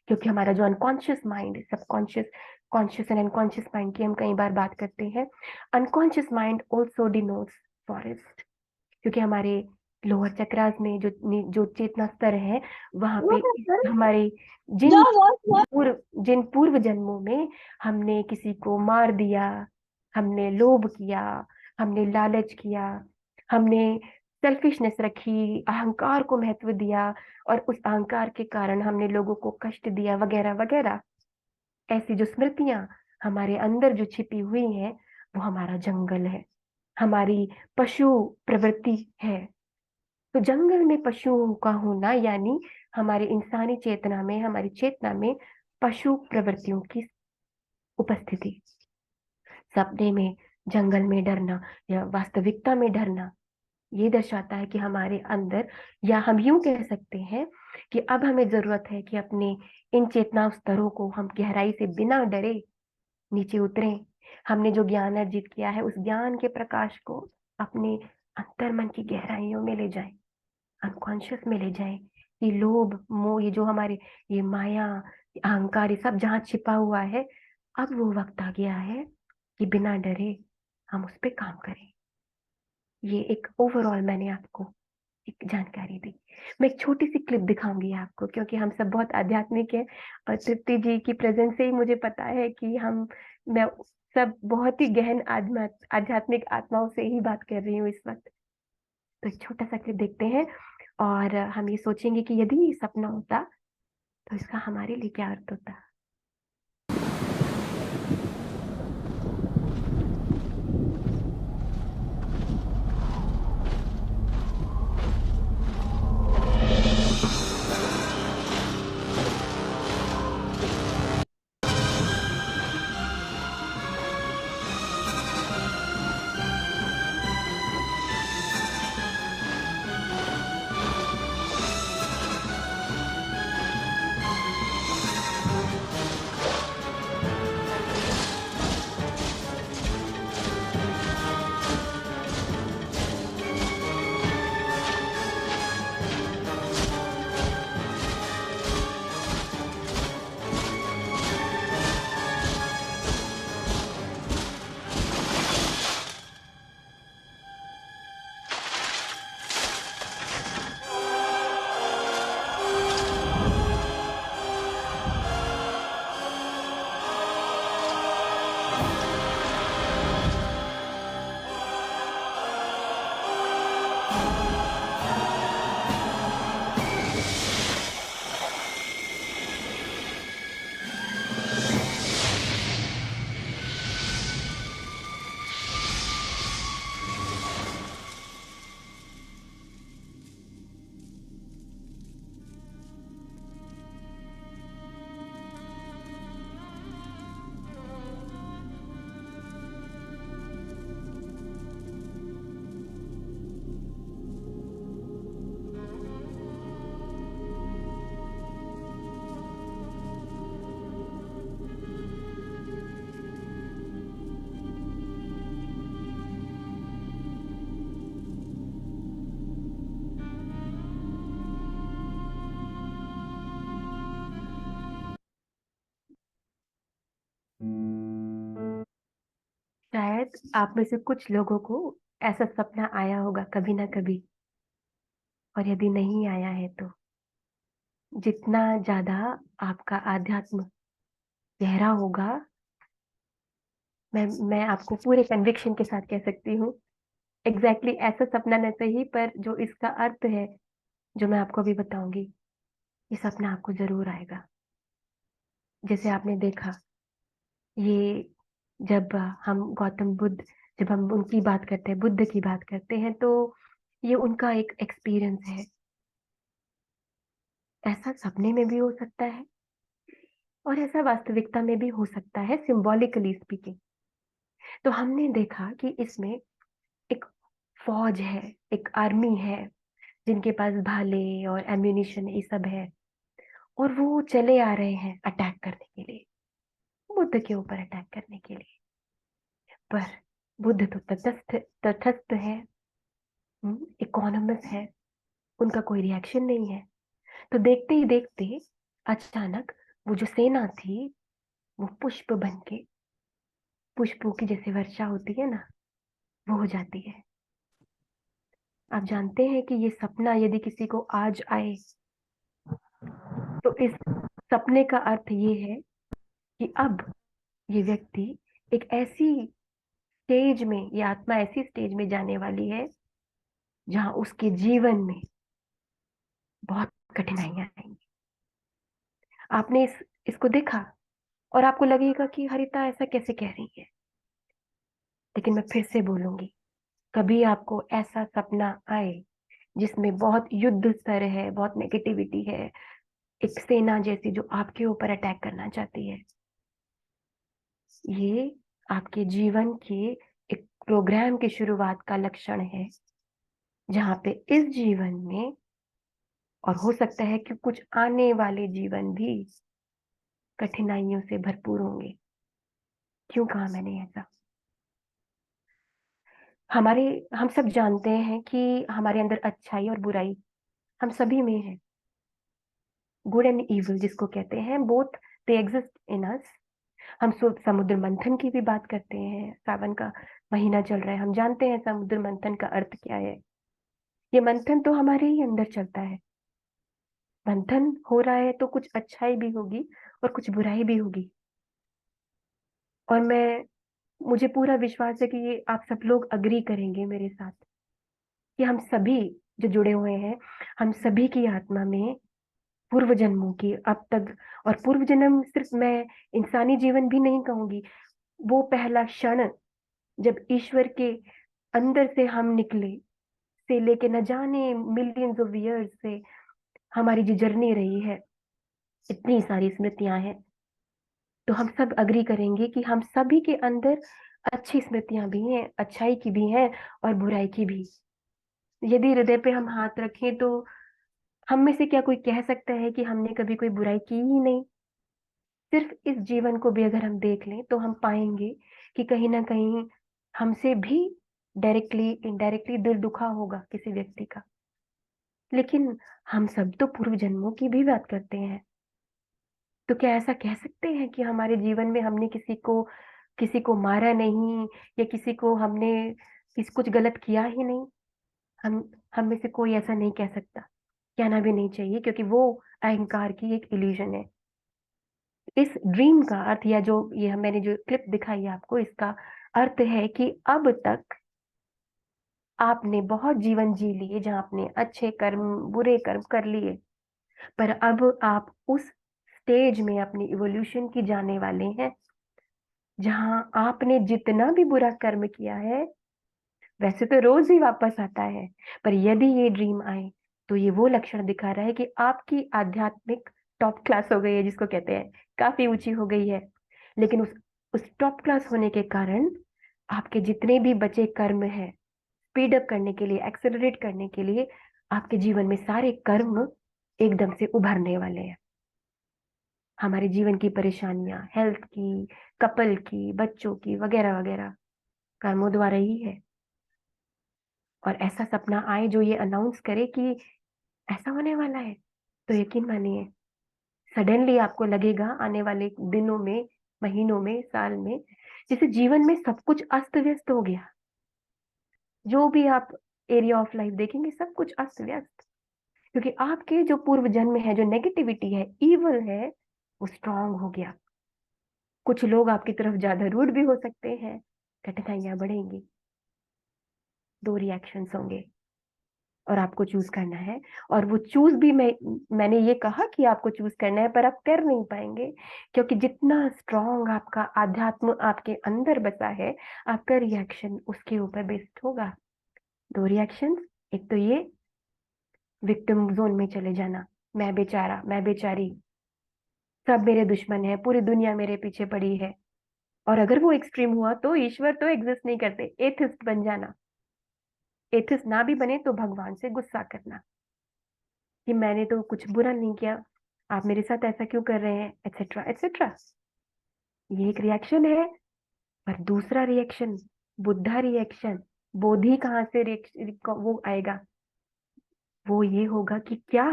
क्योंकि हमारा जो unconscious mind, subconscious, conscious and unconscious mind की हम कई बार बात करते हैं। Unconscious mind also denotes forest, क्योंकि हमारे लोअर चक्रास में जो चेतना स्तर है, वहां पे हमारे जिन पूर्व जन्मों में हमने किसी को मार दिया, हमने लोभ किया, हमने लालच किया, हमने सेल्फिशनेस रखी, अहंकार को महत्व दिया, और उस अहंकार के कारण हमने लोगों को कष्ट दिया, वगैरह वगैरह, ऐसी जो स्मृतियां हमारे अंदर जो छिपी हुई हैं, वो हमारा जंगल है, हमारी पशु प्रवृत्ति है। तो जंगल में पशुओं का होना यानी हमारे इंसानी चेतना में, हमारी चेतना में पशु प्रवृत्तियों की उपस्थिति। सपने में जंगल में डरना या वास्तविकता में डरना, ये दर्शाता है कि हमारे अंदर, या हम यूं कह सकते हैं कि अब हमें जरूरत है कि अपने इन चेतना स्तरों को हम गहराई से बिना डरे नीचे उतरें। हमने जो ज्ञान अर्जित किया है, उस ज्ञान के प्रकाश को अपने अंतर मन की गहराइयों में ले जाएं, अनकॉन्शियस में ले जाएं। ये लोभ मोह, ये जो हमारे, ये माया, ये अहंकार, ये सब जहाँ छिपा हुआ है, अब वो वक्त आ गया है कि बिना डरे हम उस पर काम करें। ये एक ओवरऑल मैंने आपको एक जानकारी दी। मैं एक छोटी सी क्लिप दिखाऊंगी आपको, क्योंकि हम सब बहुत आध्यात्मिक है, और तृप्ति जी की प्रेजेंस से ही मुझे पता है कि मैं सब बहुत ही गहन आध्यात्मिक आत्माओं से ही बात कर रही हूँ इस वक्त। तो एक छोटा सा क्लिप देखते हैं, और हम ये सोचेंगे कि यदि ये सपना होता तो इसका हमारे लिए क्या अर्थ होता। शायद आप में से कुछ लोगों को ऐसा सपना आया होगा कभी ना कभी, और यदि नहीं आया है तो जितना ज्यादा आपका आध्यात्म गहरा होगा, मैं आपको पूरे कन्विक्शन के साथ कह सकती हूँ, एग्जैक्टली ऐसा सपना न सही, पर जो इसका अर्थ है, जो मैं आपको अभी बताऊंगी, ये सपना आपको जरूर आएगा। जैसे आपने देखा, ये जब हम गौतम बुद्ध, जब हम उनकी बात करते हैं, बुद्ध की बात करते हैं, तो ये उनका एक एक्सपीरियंस है। ऐसा सपने में भी हो सकता है और ऐसा वास्तविकता में भी हो सकता है, सिंबॉलिकली स्पीकिंग। तो हमने देखा कि इसमें एक फौज है, एक आर्मी है, जिनके पास भाले और एम्यूनिशन ये सब है, और वो चले आ रहे हैं अटैक करने के लिए, बुद्ध के ऊपर अटैक करने के लिए। पर बुद्ध तो तटस्थ है, इकोनॉमिस्ट है, उनका कोई रिएक्शन नहीं है। तो देखते ही देखते अचानक वो जो सेना थी, वो पुष्प बन के, पुष्पों की जैसे वर्षा होती है ना, वो हो जाती है। आप जानते हैं कि ये सपना यदि किसी को आज आए तो इस सपने का अर्थ ये है कि अब ये व्यक्ति एक ऐसी स्टेज में, ये आत्मा ऐसी स्टेज में जाने वाली है जहां उसके जीवन में बहुत कठिनाइयां आएंगी। आपने इसको देखा और आपको लगेगा कि हरिता ऐसा कैसे कह रही है, लेकिन मैं फिर से बोलूंगी, कभी आपको ऐसा सपना आए जिसमें बहुत युद्ध स्तर है, बहुत नेगेटिविटी है, एक सेना जैसी जो आपके ऊपर अटैक करना चाहती है, ये आपके जीवन के एक प्रोग्राम की शुरुआत का लक्षण है, जहां पे इस जीवन में, और हो सकता है कि कुछ आने वाले जीवन भी कठिनाइयों से भरपूर होंगे। क्यों कहा मैंने ऐसा? हम सब जानते हैं कि हमारे अंदर अच्छाई और बुराई हम सभी में है। गुड एंड इविल जिसको कहते हैं, बोथ दे एग्जिस्ट इन अस। हम समुद्र मंथन की भी बात करते हैं, सावन का महीना चल रहा है, हम जानते हैं समुद्र मंथन का अर्थ क्या है। ये मंथन तो हमारे ही अंदर चलता है। मंथन हो रहा है तो कुछ अच्छाई भी होगी और कुछ बुराई भी होगी। और मुझे पूरा विश्वास है कि ये आप सब लोग अग्री करेंगे मेरे साथ कि हम सभी जो जुड़े हुए हैं, हम सभी की आत्मा में पूर्व जन्मों की अब तक, और पूर्व जन्म सिर्फ मैं इंसानी जीवन भी नहीं कहूंगी, वो पहला क्षण जब ईश्वर के अंदर से हम निकले, से लेके न जाने मिलियंस ऑफ ईयर्स से हमारी जो जर्नी रही है, इतनी सारी स्मृतियां हैं। तो हम सब अग्री करेंगे कि हम सभी के अंदर अच्छी स्मृतियां भी हैं, अच्छाई की भी हैं और बुराई की भी। यदि हृदय पे हम हाथ रखें तो हम में से क्या कोई कह सकता है कि हमने कभी कोई बुराई की ही नहीं? सिर्फ इस जीवन को भी अगर हम देख लें तो हम पाएंगे कि कहीं ना कहीं हमसे भी डायरेक्टली इनडायरेक्टली दिल दुखा होगा किसी व्यक्ति का। लेकिन हम सब तो पूर्व जन्मों की भी बात करते हैं। तो क्या ऐसा कह सकते हैं कि हमारे जीवन में हमने किसी को मारा नहीं, या किसी कुछ गलत किया ही नहीं? हम में से कोई ऐसा नहीं कह सकता, कहना भी नहीं चाहिए, क्योंकि वो अहंकार की एक इल्यूजन है। इस ड्रीम का अर्थ, या जो ये मैंने जो क्लिप दिखाई है आपको, इसका अर्थ है कि अब तक आपने बहुत जीवन जी लिए जहां आपने अच्छे कर्म बुरे कर्म कर लिए, पर अब आप उस स्टेज में अपनी इवोल्यूशन की जाने वाले हैं जहां आपने जितना भी बुरा कर्म किया है, वैसे तो रोज ही वापस आता है, पर यदि ये ड्रीम आए तो ये वो लक्षण दिखा रहा है कि आपकी आध्यात्मिक टॉप क्लास हो गई है, जिसको कहते हैं, काफी ऊंची हो गई है। लेकिन उस टॉप क्लास होने के कारण आपके जितने भी बचे कर्म है, स्पीड अप करने के लिए, एक्सेलरेट करने के लिए, आपके जीवन में सारे कर्म एकदम से उभरने वाले हैं। हमारे जीवन की परेशानियां, हेल्थ की, कपल की, बच्चों की, वगैरह वगैरह, कर्मों द्वारा ही है। और ऐसा सपना आए जो ये अनाउंस करे कि ऐसा होने वाला है, तो यकीन मानिए, सडनली आपको लगेगा आने वाले दिनों में, महीनों में, साल में, जैसे जीवन में सब कुछ अस्त व्यस्त हो गया। जो भी आप एरिया ऑफ लाइफ देखेंगे, सब कुछ अस्त व्यस्त, क्योंकि आपके जो पूर्व जन्म है, जो नेगेटिविटी है, इवल है, वो स्ट्रांग हो गया। कुछ लोग आपकी तरफ ज्यादा रूड भी हो सकते हैं, कठिनाइयां बढ़ेंगी। दो रिएक्शंस होंगे और आपको चूज करना है। और वो चूज भी मैंने ये कहा कि आपको चूज करना है, पर आप कर नहीं पाएंगे, क्योंकि जितना स्ट्रांग आपका आध्यात्म आपके अंदर बसा है, आपका रिएक्शन उसके ऊपर बेस्ड होगा। दो रिएक्शंस, एक तो ये विक्टिम जोन में चले जाना, मैं बेचारा, मैं बेचारी, सब मेरे दुश्मन है, पूरी दुनिया मेरे पीछे पड़ी है। और अगर वो एक्सट्रीम हुआ तो ईश्वर तो एग्जिस्ट नहीं करते, एथिस्ट बन जाना। एथिस्ट ना भी बने तो भगवान से गुस्सा करना कि मैंने तो कुछ बुरा नहीं किया, आप मेरे साथ ऐसा क्यों कर रहे हैं, एटसेट्रा एटसेट्रा। ये एक रिएक्शन है। पर दूसरा रिएक्शन, बुद्धा रिएक्शन, बोधि कहाँ से वो आएगा? वो ये होगा कि क्या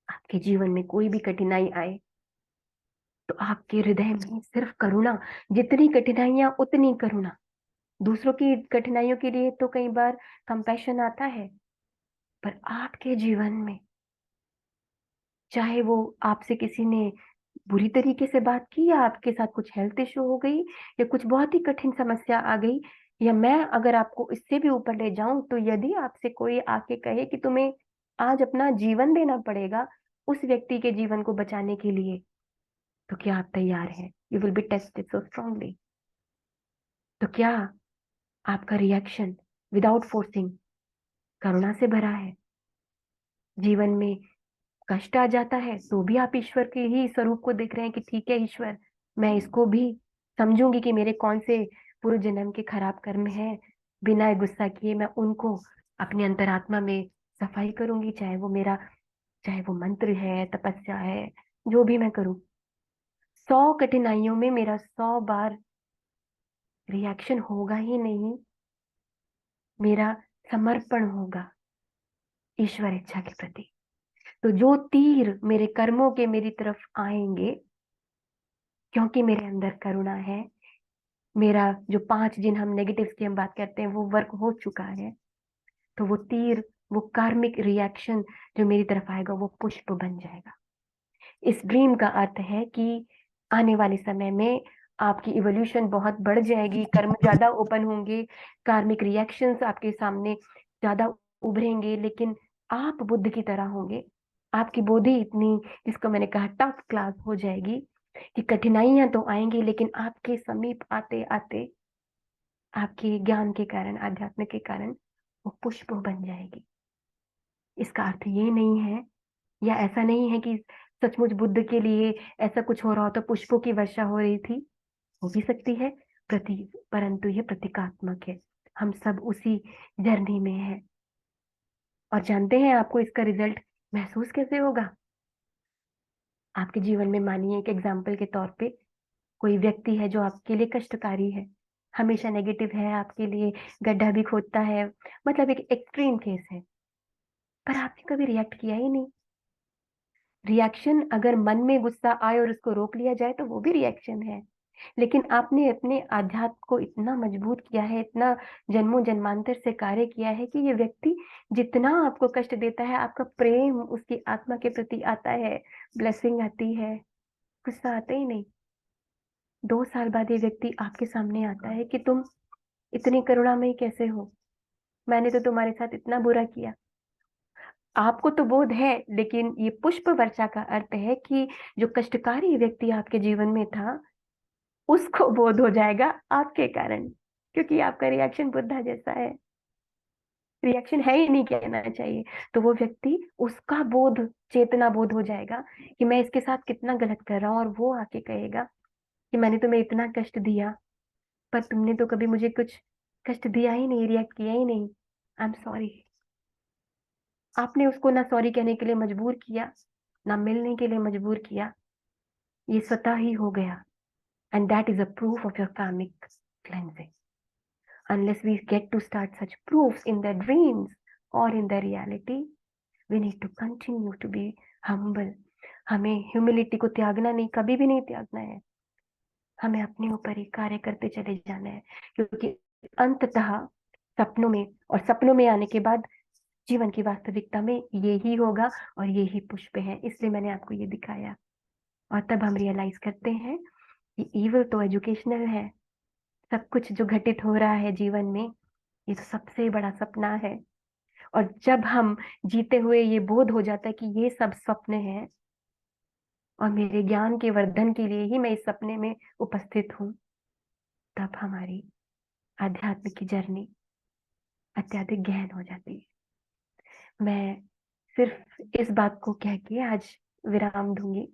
आपके जीवन में कोई भी कठिनाई आए तो आपके हृदय में सिर्फ करुणा, जितनी कठिनाइयां उतनी करुणा, दूसरों की कठिनाइयों के लिए तो कई बार कंपैशन आता है, पर आपके जीवन में चाहे वो आपसे किसी ने बुरी तरीके से बात की, या आपके साथ कुछ हेल्थ इशू हो गई, या कुछ बहुत ही कठिन समस्या आ गई, या मैं अगर आपको इससे भी ऊपर ले जाऊं, तो यदि आपसे कोई आके कहे कि तुम्हें आज अपना जीवन देना पड़ेगा उस व्यक्ति के जीवन को बचाने के लिए, तो क्या आप तैयार हैं? You will be tested so strongly. तो क्या आपका रिएक्शन विदाउट फोर्सिंग करुणा से भरा है? जीवन में कष्ट आ जाता है तो भी आप ईश्वर के ही स्वरूप को देख रहे हैं कि ठीक है ईश्वर, मैं इसको भी समझूंगी कि मेरे कौन से पूर्व जन्म के खराब कर्म हैं, बिना गुस्सा किए मैं उनको अपनी अंतरात्मा में सफाई करूंगी, चाहे वो मंत्र है, तपस्या है, जो भी मैं करूं। 100 कठिनाइयों में मेरा 100 बार रिएक्शन होगा ही नहीं, मेरा समर्पण होगा ईश्वर इच्छा के प्रति। तो जो तीर मेरे कर्मों के मेरी तरफ आएंगे, क्योंकि मेरे अंदर करुणा है, मेरा जो 5 जिन हम नेगेटिव्स की हम बात करते हैं वो वर्क हो चुका है, तो वो तीर, वो कार्मिक रिएक्शन जो मेरी तरफ आएगा वो पुष्प बन जाएगा। इस ड्रीम का अर्थ है कि आने वाले समय में आपकी इवोल्यूशन बहुत बढ़ जाएगी, कर्म ज्यादा ओपन होंगे, कार्मिक रिएक्शंस आपके सामने ज्यादा उभरेंगे, लेकिन आप बुद्ध की तरह होंगे। आपकी बुद्धि इतनी, जिसको मैंने कहा टफ क्लास हो जाएगी, कि कठिनाइयां तो आएंगी, लेकिन आपके समीप आते आते आपके ज्ञान के कारण, आध्यात्म के कारण वो पुष्प बन जाएगी। इसका अर्थ ये नहीं है, या ऐसा नहीं है कि सचमुच बुद्ध के लिए ऐसा कुछ हो रहा हो तो पुष्पों की वर्षा हो रही थी, हो भी सकती है, परंतु ये प्रतीकात्मक है। हम सब उसी जर्नी में हैं। और जानते हैं आपको इसका रिजल्ट महसूस कैसे होगा? आपके जीवन में मानिए एक एग्जाम्पल के तौर पे कोई व्यक्ति है जो आपके लिए कष्टकारी है, हमेशा नेगेटिव है, आपके लिए गड्ढा भी खोदता है, मतलब एक एक्सट्रीम केस है, पर आपने कभी रिएक्ट किया ही नहीं। रिएक्शन अगर मन में गुस्सा आए और उसको रोक लिया जाए तो वो भी रिएक्शन है, लेकिन आपने अपने आध्यात्म को इतना मजबूत किया है, इतना जन्मों जन्मांतर से कार्य किया है कि ये व्यक्ति जितना आपको कष्ट देता है, आपका प्रेम उसकी आत्मा के प्रति आता है, ब्लेसिंग आती है, गुस्सा आता ही नहीं। 2 साल बाद ये व्यक्ति आपके सामने आता है कि तुम इतनी करुणामयी कैसे हो, मैंने तो तुम्हारे साथ इतना बुरा किया। आपको तो बोध है, लेकिन ये पुष्प वर्षा का अर्थ है कि जो कष्टकारी व्यक्ति आपके जीवन में था उसको बोध हो जाएगा आपके कारण, क्योंकि आपका रिएक्शन बुद्धा जैसा है, रिएक्शन है ही नहीं कहना चाहिए। तो वो व्यक्ति, उसका बोध, चेतना बोध हो जाएगा कि मैं इसके साथ कितना गलत कर रहा हूँ, और वो आके कहेगा कि मैंने तुम्हें इतना कष्ट दिया, पर तुमने तो कभी मुझे कुछ कष्ट दिया ही नहीं, रिएक्ट किया ही नहीं, आई एम सॉरी। आपने उसको ना सॉरी कहने के लिए मजबूर किया, ना मिलने के लिए मजबूर किया, ये स्वतः ही हो गया। And that is a proof of your कार्मिक cleansing. Unless we get to start such proofs in the dreams or in the reality, we need to continue to be humble. हमें ह्यूमिलिटी को त्यागना नहीं, कभी भी नहीं त्यागना है, हमें अपने ऊपर ही कार्य करते चले जाना है, क्योंकि अंततः सपनों में, और सपनों में आने के बाद जीवन की वास्तविकता में ये ही होगा, और ये ही पुष्प है। इसलिए मैंने आपको ये दिखाया, और तब हम रियलाइज करते हैं कि ईवल तो एजुकेशनल है, सब कुछ जो घटित हो रहा है जीवन में ये तो सबसे बड़ा सपना है। और जब हम जीते हुए ये बोध हो जाता है कि ये सब स्वप्न है, और मेरे ज्ञान के वर्धन के लिए ही मैं इस सपने में उपस्थित हूँ, तब हमारी आध्यात्म की जर्नी अत्यधिक गहन हो जाती है। मैं सिर्फ इस बात को कह के आज विराम दूंगी,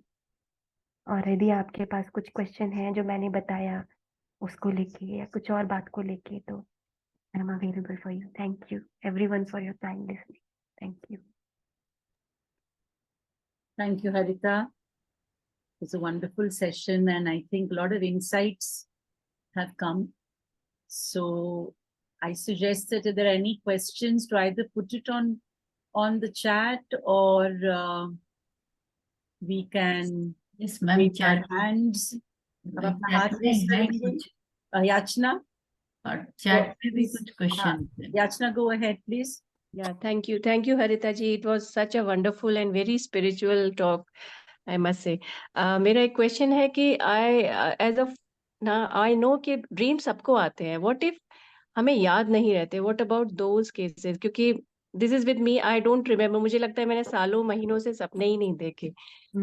और यदि आपके पास कुछ क्वेश्चन है जो मैंने बताया उसको लेके, या कुछ और बात को लेके, तो I'm available for you. Thank you everyone for your time listening. Thank you. Thank you, Harita. It was a wonderful session, and I think a lot of insights have come. So I suggest that if there are any questions, to either put it on the chat, or we can Yes, ma'am. raise our hands. अब अपना हाथ raise करेंगे। याचना, और chat पे भी कुछ question है। Yachna, go ahead, please. Yeah, thank you. Thank you, Harita ji. It was such a wonderful and very spiritual talk, I must say. मेरा एक क्वेश्चन है कि as of now, I know कि dream सबको आते हैं. What if हमें याद नहीं रहते? What about those cases? क्योंकि this is with me, I don't remember. मुझे लगता है मैंने सालों महीनों से सपने ही नहीं देखे.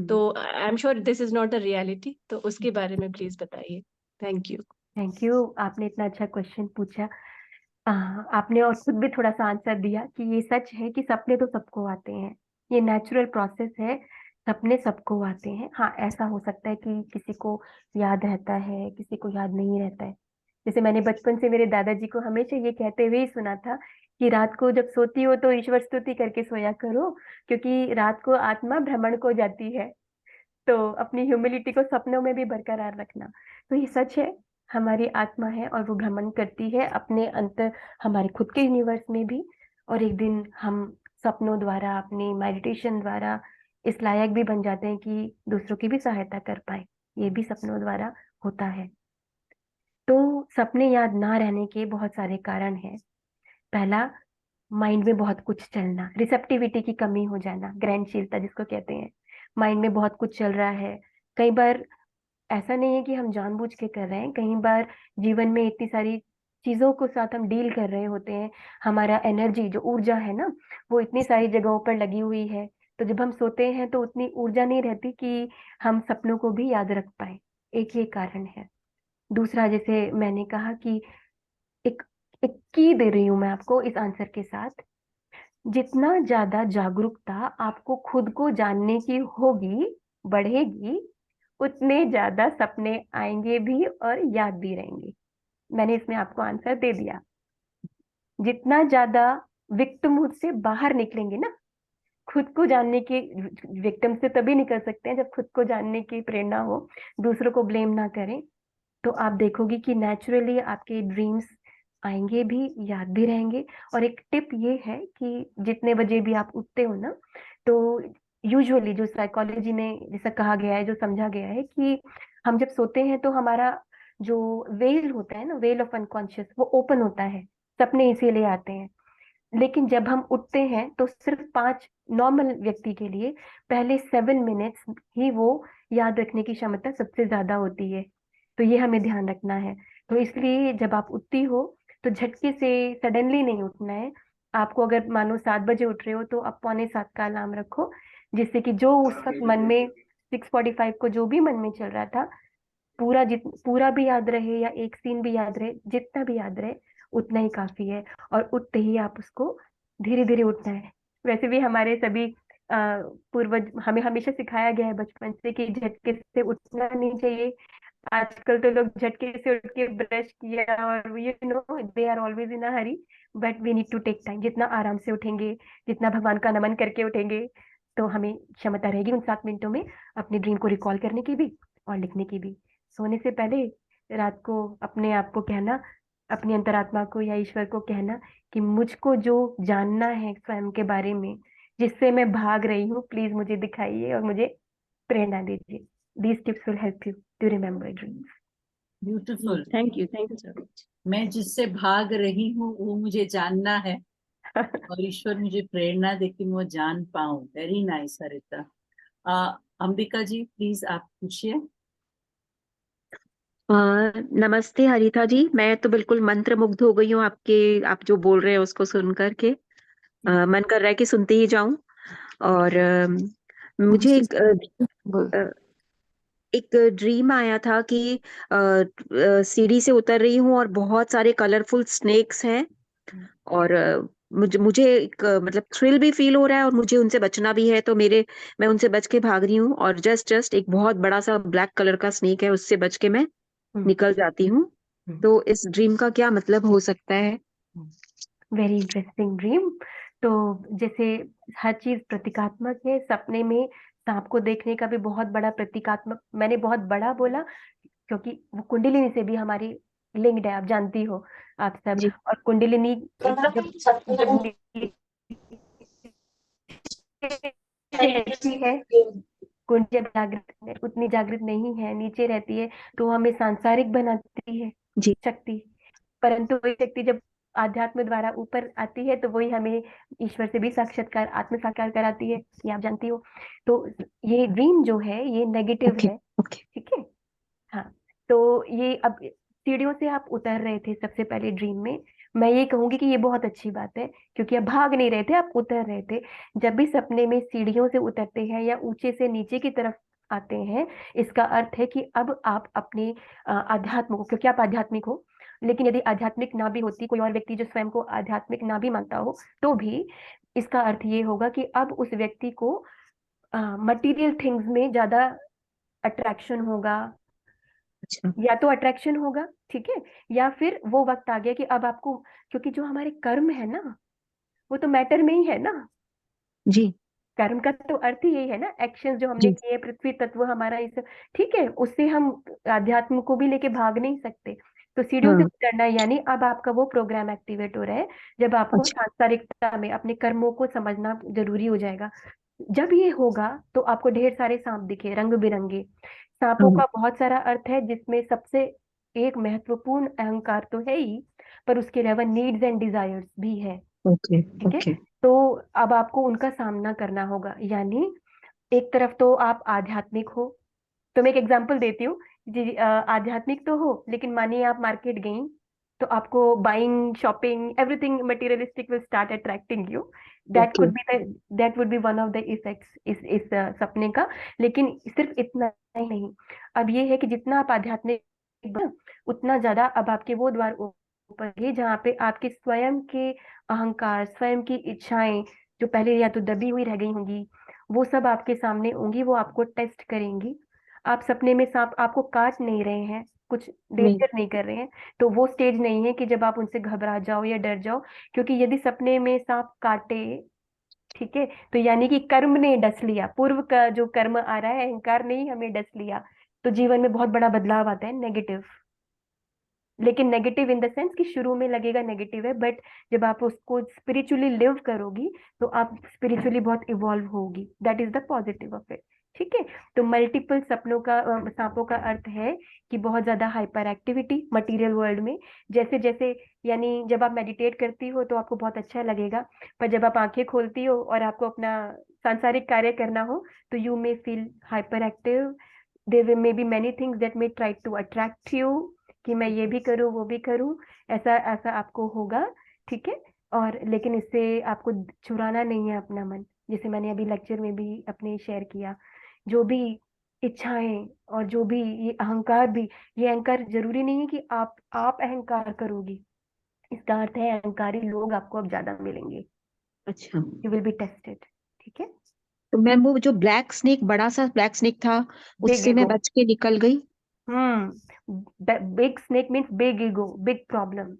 तो I'm sure this is not the reality. तो उसके बारे में प्लीज बताइए. Thank you. थैंक यू, आपने इतना अच्छा क्वेश्चन पूछा। आपने और खुद भी थोड़ा सा आंसर दिया कि ये सच है कि सपने तो सबको आते हैं, ये नेचुरल प्रोसेस है, सपने सबको आते हैं। हाँ, ऐसा हो सकता है कि किसी को याद रहता है, किसी को याद नहीं रहता है। जैसे मैंने बचपन से मेरे दादाजी को हमेशा ये कहते हुए ही सुना था कि रात को जब सोती हो तो ईश्वर स्तुति करके सोया करो, क्योंकि रात को आत्मा भ्रमण को जाती है। तो अपनी ह्यूमिलिटी को सपनों में भी बरकरार रखना, तो ये सच है, हमारी आत्मा है और वो भ्रमण करती है अपने अंतर, हमारे खुद के यूनिवर्स में भी। और एक दिन हम सपनों द्वारा, अपनी मेडिटेशन द्वारा इस लायक भी बन जाते हैं कि दूसरों की भी सहायता कर पाए, ये भी सपनों द्वारा होता है। तो सपने याद ना रहने के बहुत सारे कारण हैं। पहला, माइंड में बहुत कुछ चलना, रिसेप्टिविटी की कमी हो जाना, ग्रहणशीलता जिसको कहते हैं। माइंड में बहुत कुछ चल रहा है, कई बार ऐसा नहीं है कि हम जानबूझ के कर रहे हैं, कई बार जीवन में इतनी सारी चीजों को साथ हम डील कर रहे होते हैं, हमारा एनर्जी जो ऊर्जा है ना, वो इतनी सारी जगहों पर लगी हुई है, तो जब हम सोते हैं तो उतनी ऊर्जा नहीं रहती कि हम सपनों को भी याद रख पाए, एक ये कारण है। दूसरा, जैसे मैंने कहा कि एक एक की दे रही हूं मैं आपको इस आंसर के साथ, जितना ज्यादा जागरूकता आपको खुद को जानने की होगी, बढ़ेगी, उतने ज्यादा सपने आएंगे भी और याद भी रहेंगे। मैंने इसमें आपको आंसर दे दिया। जितना ज्यादा विक्टिमहुड से बाहर निकलेंगे ना, खुद को जानने की, विक्टिम से तभी निकल सकते हैं जब खुद को जानने की प्रेरणा हो, दूसरों को ब्लेम ना करें, तो आप देखोगे कि नेचुरली आपके ड्रीम्स आएंगे भी, याद भी रहेंगे। और एक टिप ये है कि जितने बजे भी आप उठते हो ना, तो यूजुअली जो साइकोलॉजी में जैसा कहा गया है, जो समझा गया है कि हम जब सोते हैं तो हमारा जो वेल होता है ना, वेल ऑफ अनकॉन्शियस, वो ओपन होता है, सपने इसीलिए आते हैं। लेकिन जब हम उठते हैं तो सिर्फ 5 नॉर्मल व्यक्ति के लिए पहले 7 मिनट्स ही वो याद रखने की क्षमता सबसे ज्यादा होती है, तो ये हमें ध्यान रखना है। तो इसलिए जब आप उठती हो तो झटके से सडनली नहीं उठना है। आपको अगर मानो 7 बजे उठ रहे हो तो आप 6:45 का अलार्म रखो, जिससे कि जो उस वक्त मन में 6:45 को जो भी मन में चल रहा था, पूरा भी याद रहे या एक सीन भी याद रहे, जितना भी याद रहे उतना ही काफी है। और उठते ही आप उसको धीरे धीरे उठना है। वैसे भी हमारे सभी पूर्वज, हमें हमेशा सिखाया गया है बचपन से कि झटके से उठना नहीं चाहिए। आजकल तो लोग झटके से उठ के ब्रश किया और you know they are always in a hurry, but we need to take time. जितना आराम से उठेंगे, जितना भगवान का नमन करके उठेंगे, तो हमें क्षमता रहेगी उन 7 मिनटों में अपने ड्रीम को रिकॉल करने की भी और लिखने की भी। सोने से पहले रात को अपने आप को कहना, अपनी अंतरात्मा को या ईश्वर को कहना कि मुझको जो जानना है स्वयं के बारे में, जिससे मैं भाग रही हूँ, प्लीज मुझे दिखाइए और मुझे प्रेरणा दीजिए। These tips will help you to remember dreams. Beautiful. Thank you so much. मैं जिससे भाग रही हूँ वो मुझे जानना है और ईश्वर मुझे प्रेरणा दे कि मैं वो जान पाऊं। Very nice Haritha. Ambika ji please आप पूछिए। नमस्ते हरिता जी, मैं तो बिल्कुल मंत्र मुग्ध हो गई हूँ आप जो बोल रहे हैं उसको सुन करके। मन कर रहा है कि सुनते ही जाऊं। और मुझे एक ड्रीम आया था कि सीढ़ी से उतर रही हूँ और बहुत सारे कलरफुल स्नेक्स हैं और मुझे एक मतलब थ्रिल भी फील हो रहा है और मुझे उनसे बचना भी है, तो मैं उनसे बच के भाग रही हूँ और जस्ट एक बहुत बड़ा सा ब्लैक कलर का स्नेक है, उससे बच के मैं निकल जाती हूँ। तो इस ड्रीम का क्या मतलब हो सकता है? Very interesting dream. तो जैसे हर चीज प्रतीकात्मक है, सपने में सांप को देखने का भी बहुत बड़ा प्रतीकात्मक, मैंने बहुत बड़ा बोला क्योंकि वो कुंडलिनी से भी हमारी लिंक्ड है, आप जानती हो आप सब। जी। और कुंडलिनी जब रहती है, कुंड जब जागृत, उतनी जागृत नहीं है, नीचे रहती है, तो हमें सांसारिक बनाती है जी। शक्ति। परंतु वही शक्ति जब आध्यात्म द्वारा ऊपर आती है तो वही हमें ईश्वर से भी साक्षात्कार, आत्म साक्षात्कार कराती है, ये आप जानती हो। तो ये ड्रीम जो है ये नेगेटिव ओके है, ओके ठीक है। हाँ, तो ये अब सीढ़ियों से आप उतर रहे थे सबसे पहले ड्रीम में, मैं ये कहूंगी कि ये बहुत अच्छी बात है, क्योंकि आप भाग नहीं रहे थे, आप उतर रहे थे। जब भी सपने में सीढ़ियों से उतरते हैं या ऊंचे से नीचे की तरफ आते हैं, इसका अर्थ है कि अब आप अपने आध्यात्म को, क्योंकि आप आध्यात्मिक हो, लेकिन यदि आध्यात्मिक ना भी होती, कोई और व्यक्ति जो स्वयं को आध्यात्मिक ना भी मानता हो, तो भी इसका अर्थ ये होगा कि अब उस व्यक्ति को मटेरियल थिंग्स में ज्यादा अट्रैक्शन होगा, अच्छा या तो अट्रैक्शन होगा, ठीक है, या फिर वो वक्त आ गया कि अब आपको, क्योंकि जो हमारे कर्म है ना, वो तो मैटर में ही है ना। जी कर्म का तो अर्थ ही यही है ना, एक्शन जो हमने जी किए, पृथ्वी तत्व हमारा इस, ठीक है, उससे हम आध्यात्म को भी लेके भाग नहीं सकते। तो सीढ़ियों से हाँ उतरना यानी अब आपका वो प्रोग्राम एक्टिवेट हो रहा है, जब आपको अच्छा सांसारिकता में अपने कर्मों को समझना जरूरी हो जाएगा। जब ये होगा तो आपको ढेर सारे सांप दिखे, रंग बिरंगे सांपों हाँ का बहुत सारा अर्थ है, जिसमें सबसे एक महत्वपूर्ण अहंकार तो है ही, पर उसके अलावा नीड्स एंड डिजायर्स भी है, ओके ठीक है। ओके तो अब आपको उनका सामना करना होगा, यानी एक तरफ तो आप आध्यात्मिक हो, तो मैं एक एग्जांपल देती हूँ जी, आध्यात्मिक तो हो, लेकिन मानिए आप मार्केट गई, तो आपको buying, shopping, everything materialistic will start attracting you. Okay that would be one of the effects इस सपने का। लेकिन सिर्फ इतना ही नहीं, अब ये है कि जितना आप आध्यात्मिक बनो, उतना ज्यादा अब आपके वो द्वार ऊपर है जहाँ पे आपके स्वयं के अहंकार, स्वयं की इच्छाएं जो पहले या तो दबी हुई रह गई होंगी, वो सब आपके सामने होंगी, वो आपको टेस्ट करेंगी। आप सपने में सांप आपको काट नहीं रहे हैं, कुछ नहीं डेंजर नहीं कर रहे हैं, तो वो स्टेज नहीं है कि जब आप उनसे घबरा जाओ या डर जाओ, क्योंकि यदि सपने में सांप काटे, ठीक है, तो यानी कि कर्म ने डस लिया, पूर्व का जो कर्म आ रहा है, अहंकार ने ही हमें डस लिया, तो जीवन में बहुत बड़ा बदलाव आता है, नेगेटिव। लेकिन नेगेटिव इन द सेंस कि शुरू में लगेगा नेगेटिव है, बट जब आप उसको स्पिरिचुअली लिव करोगी तो आप स्पिरिचुअली बहुत इवॉल्व होगी, that is the positive of it, ठीक है। तो मल्टीपल सपनों का, सांपों का अर्थ है कि बहुत ज्यादा हाइपर एक्टिविटी मटेरियल वर्ल्ड में, जैसे जैसे, यानी जब आप मेडिटेट करती हो तो आपको बहुत अच्छा लगेगा, पर जब आप आंखें खोलती हो और आपको अपना सांसारिक कार्य करना हो, तो you may feel hyperactive, there may be many things that may try to attract you, कि मैं ये भी करूँ वो भी करूँ, ऐसा ऐसा आपको होगा, ठीक है। और लेकिन इससे आपको छुड़ाना नहीं है अपना मन, जैसे मैंने अभी लेक्चर में भी अपने शेयर किया, जो भी इच्छाएं और जो भी ये अहंकार भी, ये अहंकार जरूरी नहीं है कि आप अहंकार करोगी, इसका अर्थ है अहंकारी लोग आपको अब ज्यादा मिलेंगे, अच्छा यू विल बी टेस्टेड, ठीक है। तो मैम वो जो ब्लैक स्नेक, बड़ा सा ब्लैक स्नेक था, बिग उससे मैं ईगो, बच के निकल गई। Big snake means big ego, big problem,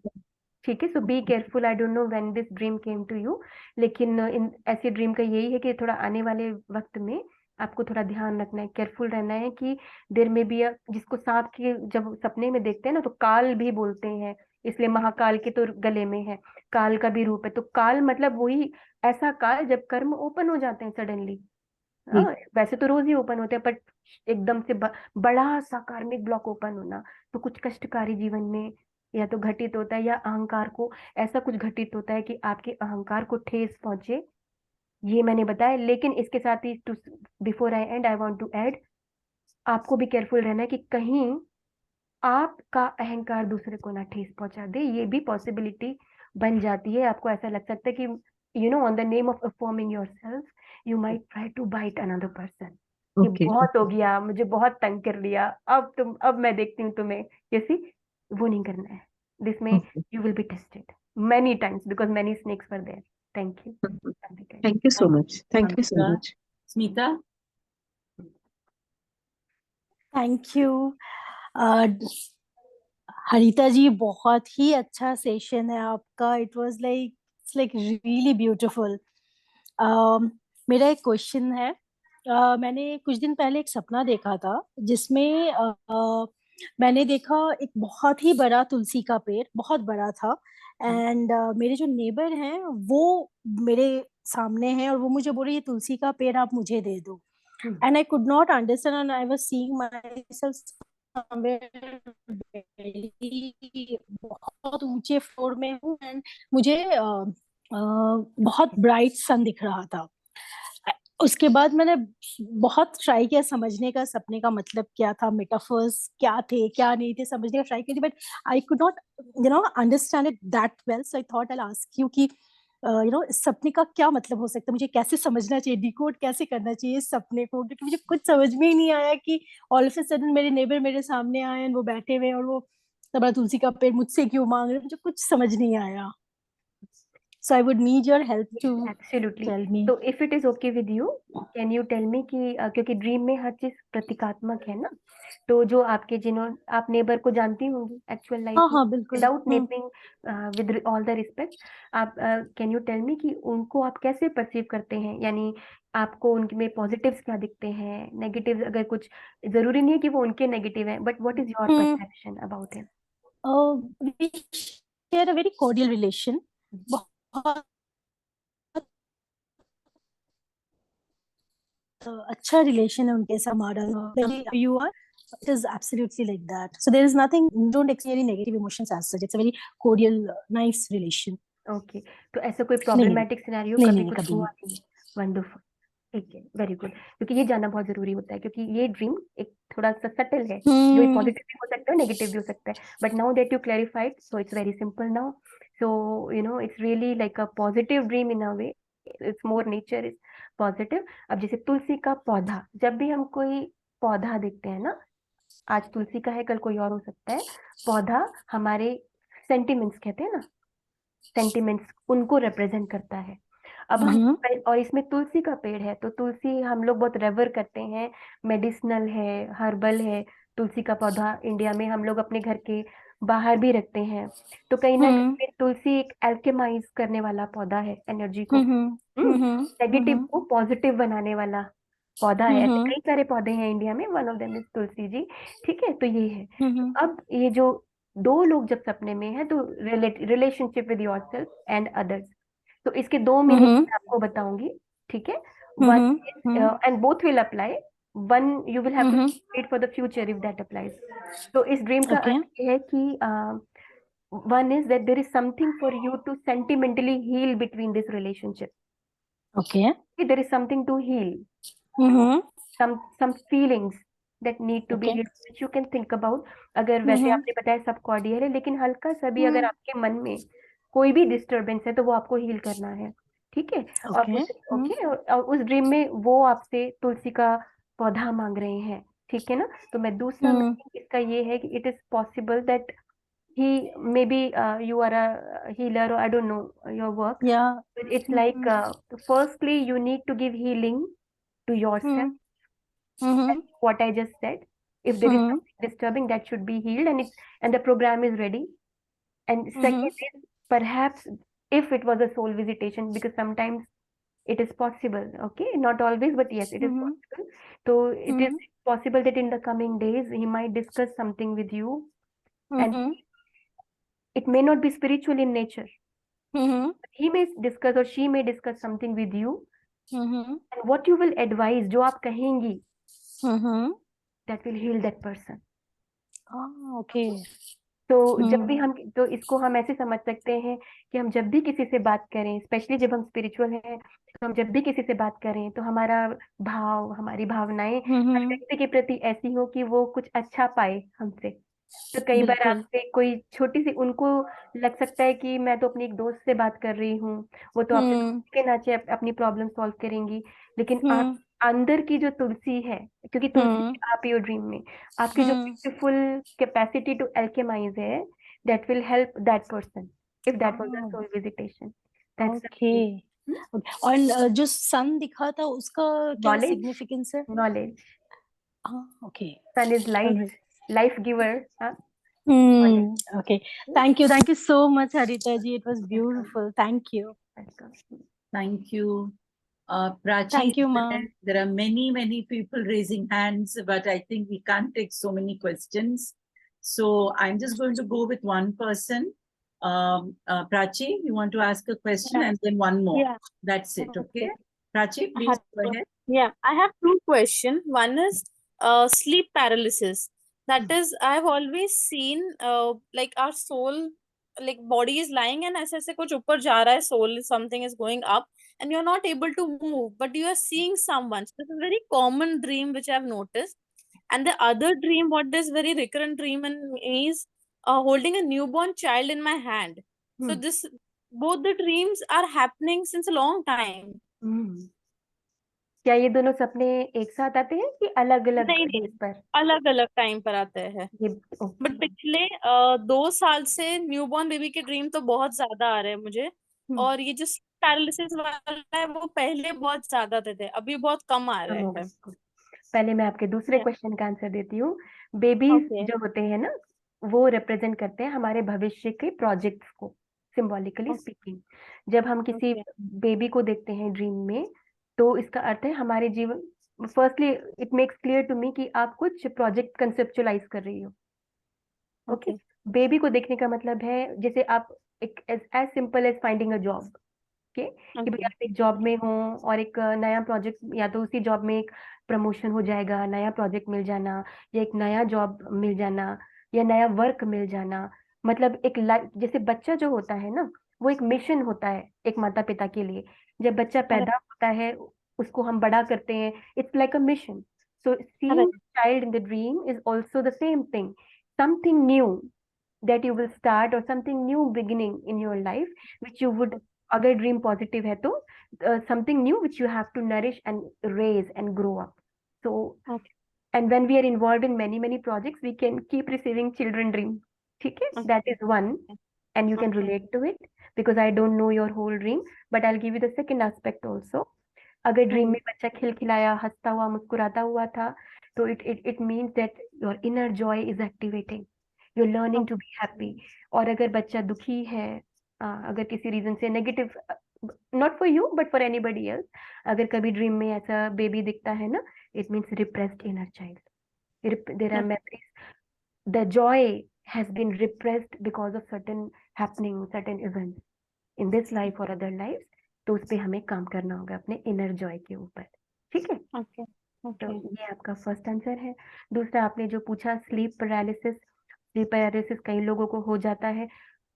ठीक है। So be careful, I don't know when this dream came to you, लेकिन इन ऐसे ड्रीम का यही है कि थोड़ा आने वाले वक्त में आपको थोड़ा ध्यान रखना है, केयरफुल रहना है कि देर में भी, जिसको सांप के जब सपने में देखते हैं ना तो काल भी बोलते हैं, इसलिए महाकाल के तो गले में है, काल का भी रूप है, तो काल मतलब वही ऐसा काल जब कर्म ओपन हो जाते हैं सडनली। हाँ, जी वैसे तो रोज ही ओपन होते हैं, बट एकदम से बड़ा सा कार्मिक ब्लॉक ओपन होना तो कुछ कष्टकारी जीवन में या तो घटित होता है, या अहंकार को ऐसा कुछ घटित होता है कि आपके अहंकार को ठेस पहुंचे, ये मैंने बताया। लेकिन इसके साथ ही too, before I end, I want to add, आपको भी केयरफुल रहना है कि कहीं आपका अहंकार दूसरे को ना ठेस पहुंचा दे, ये भी पॉसिबिलिटी बन जाती है। आपको ऐसा लग सकता है कि on the name of affirming yourself you might try to bite another person, कि ओके बहुत हो गया, मुझे बहुत तंग कर लिया, अब मैं देखती हूँ तुम्हें, जैसी, वो नहीं करना है। दिस में okay you will be tested many times because many snakes were there. Thank you. Thank you so much, thank you so Amrita, much. Smita, thank you. Harita ji, बहुत ही अच्छा सेशन है आपका, इट्स लाइक रियली ब्यूटीफुल। मेरा एक question है। मैंने कुछ दिन पहले एक सपना देखा था जिसमें मैंने देखा एक बहुत ही बड़ा तुलसी का पेड़, बहुत बड़ा था, एंड मेरे जो नेबर हैं वो मेरे सामने हैं और वो मुझे बोले ये तुलसी का पेड़ आप मुझे दे दो, and I could not understand, and I was seeing myself बहुत ऊंचे फ्लोर में हूँ एंड मुझे बहुत ब्राइट सन दिख रहा था। उसके बाद मैंने बहुत ट्राई किया समझने का सपने का मतलब क्या था, मेटाफर्स क्या थे क्या नहीं थे, समझने का ट्राई किया, but I could not understand it that well, so I thought I ask you कि इस सपने का क्या मतलब हो सकता है, मुझे कैसे समझना चाहिए, डिकोड कैसे करना चाहिए इस सपने को, क्योंकि मुझे कुछ समझ में ही नहीं आया कि ऑल ऑफ अ सडन मेरे नेबर मेरे सामने आए और वो बैठे हुए और वो तबला तुलसी का पेड़ मुझसे क्यों मांग रहे, मुझे कुछ समझ नहीं आया। So I would need your help to absolutely. tell me. तो if it is okay with you, can you tell me कि क्योंकि ड्रीम में हर चीज प्रतीकात्मक है ना, तो जो आपके आप नेबर को जानती होंगी एक्चुअल लाइफ हाँ में, हाँ बिल्कुल। Without naming, with all the respect, आप कैन यू टेल मी कि उनको आप कैसे परसीव करते हैं, यानी आपको उनमें पॉजिटिव्स क्या दिखते हैं, नेगेटिव्स, अगर कुछ, जरूरी नहीं है कि वो उनके नेगेटिव है, but what is your perception about him? We share a very cordial relation. बहुत अच्छा रिलेशन है उनके साथ हमारा। You are, it is absolutely like that. So there is nothing, don't experience any negative emotions as such. It's a very cordial, nice relation. Okay, तो ऐसा कोई नहीं प्रॉब्लमेटिक सिनेरियो नहीं कभी नहीं कुछ कभी हुआ नहीं। नहीं? वंडरफुल, ठीक है, वेरी गुड, क्योंकि ये जानना बहुत जरूरी होता है, क्योंकि ये ड्रीम एक थोड़ा सा सटल है, जो पॉजिटिव भी हो सकता है, नेगेटिव भी हो सकता है, but now that you clarified, so it's very simple now, so it's really like a positive dream in a way, it's more nature is positive. अब जैसे तुलसी का पौधा, जब भी हम कोई पौधा देखते हैं ना, आज तुलसी का है, कल कोई और हो सकता है, पौधा हमारे सेंटिमेंट्स कहते हैं ना, सेंटिमेंट्स उनको रिप्रेजेंट करता है। अब हम और इसमें तुलसी का पेड़ है, तो तुलसी हम लोग बहुत रेवर करते हैं, मेडिसिनल है, हर्बल है, तुलसी का पौधा इंडिया में हम लोग अपने घर के बाहर भी रखते हैं, तो कहीं ना कहीं तुलसी एक एल्केमाइज करने वाला पौधा है, एनर्जी को, नेगेटिव को पॉजिटिव बनाने वाला पौधा है। ऐसे कई सारे पौधे हैं इंडिया में, one of them is Tulsi ji, ठीक है, तो ये है। अब ये जो दो लोग जब सपने में है, तो relationship with yourself and others, तो इसके दो मीनिंग मैं आपको बताऊंगी, ठीक है, one and both will apply, one you will have to wait for the future if that applies. तो इस ड्रीम का Okay. अर्थ ये है कि one is that there is something for you to sentimentally heal between this relationship. Okay. There is something to heal, some feelings that need to be Okay. healed, which you can think about. अगर वैसे आपने बताया सब cordial है, लेकिन हल्का सा भी अगर आपके मन में कोई भी डिस्टरबेंस है, तो वो आपको हील करना है, ठीक है। और Okay. ओके, और उस ड्रीम में वो आपसे तुलसी का पौधा मांग रहे हैं, ठीक है ना। तो मैं दूसरा meaning इसका ये है कि it is possible that he maybe you are a healer, or I don't know your work, Yeah. but it's like firstly you need to give healing to yourself, and what I just said, if there is something disturbing, that should be healed, and the program is ready. And second is, perhaps if it was a soul visitation, because sometimes it is possible, okay, not always, but yes, it is possible. So it is possible that in the coming days he might discuss something with you, and it may not be spiritual in nature. He may discuss or she may discuss something with you, and what you will advise, जो आप कहेंगी, that will heal that person. Okay. तो जब भी हम, तो इसको हम ऐसे समझ सकते हैं कि हम जब भी किसी से बात करें, स्पेशली जब हम स्पिरिचुअल हैं, तो हम जब भी किसी से बात करें, तो हमारा भाव, हमारी भावनाएं हर व्यक्ति के प्रति ऐसी हो कि वो कुछ अच्छा पाए हमसे। तो कई बार आपसे कोई छोटी सी, उनको लग सकता है कि मैं तो अपनी एक दोस्त से बात कर रही हूँ, वो तो आपसे दोस्त के नाते अपनी प्रॉब्लम सॉल्व करेंगी, लेकिन आप अंदर की जो तुलसी है, क्योंकि तुलसी आप योर ड्रीम में, आपकी जो ब्यूटीफुल कैपेसिटी टू एल्केमाइज है, that will help that person if that was a soul visitation. Okay. और जो सन दिखा था उसका क्या Knowledge. सिग्निफिकेंस है? Knowledge, Okay. Sun is life, life giver. Okay. Thank you so much, Harita ji. It was beautiful. Thank you. Thank you. Prachi, Thank you, ma'am. there are many people raising hands, but I think we can't take so many questions. So I'm just going to go with one person. Prachi, you want to ask a question, and then one more. Yeah. That's it, okay? Prachi, please go ahead. Yeah, I have two questions. One is sleep paralysis. That is, I've always seen like our soul, like body is lying and ऐसे ऐसे कुछ ऊपर जा रहा है, soul something is going up and you're not able to move, but you are seeing someone. So this is a very common dream which I've noticed. And the other dream, what is very recurrent dream in me is holding a newborn child in my hand. So Hmm. this, both the dreams are happening since a long time. क्या ये दोनों सपने एक साथ आते हैं कि अलग अलग नहीं डेज नहीं, पर? अलग अलग टाइम पर आते हैं। ये बट पिछले 2 साल से न्यूबॉर्न बेबी के ड्रीम तो बहुत ज्यादा आ रहे हैं मुझे। और ये जो पैरालिसिस वाला है वो पहले बहुत ज्यादा आते थे, अभी बहुत कम आ रहे हैं। पहले मैं आपके दूसरे क्वेश्चन का आंसर देती हूँ। Babies Okay. जो होते हैं ना, वो रिप्रेजेंट करते हैं हमारे भविष्य के प्रोजेक्ट्स को, सिंबॉलिकली Okay. स्पीकिंग। जब हम किसी Okay. बेबी को देखते हैं ड्रीम में, तो इसका अर्थ है हमारे जीवन, firstly it makes clear to me कि आप कुछ प्रोजेक्ट कंसेप्चुलाइज कर रही हो। ओके, बेबी को देखने का मतलब है जैसे आप एक as simple as finding a job के, कि भाई आप एक जॉब में हो और एक नया प्रोजेक्ट, या तो उसी जॉब में एक प्रमोशन हो जाएगा, नया प्रोजेक्ट मिल जाना, या एक नया जॉब मिल जाना, या नया वर्क मिल जाना। मतलब एक लाइफ, जैसे बच्चा जो होता है ना, वो एक मिशन होता है एक माता पिता के लिए। जब बच्चा पैदा होता है, उसको हम बड़ा करते हैं, it's like a mission. So seeing child in the dream is also the same thing, something new that you will start, or something new beginning in your life which you would, अगर dream positive है तो something new which you have to nourish and raise and grow up. So and when we are involved in many projects, we can keep receiving children dream. ठीक है, that is one, and you can relate to it because I don't know your whole dream, but I'll give you the second aspect also. अगर dream में बच्चा खिलखिलाया, हंसता हुआ, मुस्कुराता हुआ था, तो it means that your inner joy is activating, you're learning to be happy. और अगर बच्चा दुखी है, अगर किसी रीजन से negative, not for you but for anybody else, अगर कभी ड्रीम में ऐसा बेबी दिखता है ना, it means repressed inner child, there are memories, the joy has been repressed because of certain happening, certain events in this life or other lives. तो उस पे हमें काम करना होगा अपने इनर जॉय के ऊपर। ठीक है, तो ये आपका फर्स्ट आंसर है। दूसरा आपने जो पूछा स्लीप पैरालिसिस, स्लीप पैरालिसिस कई लोगों को हो जाता है,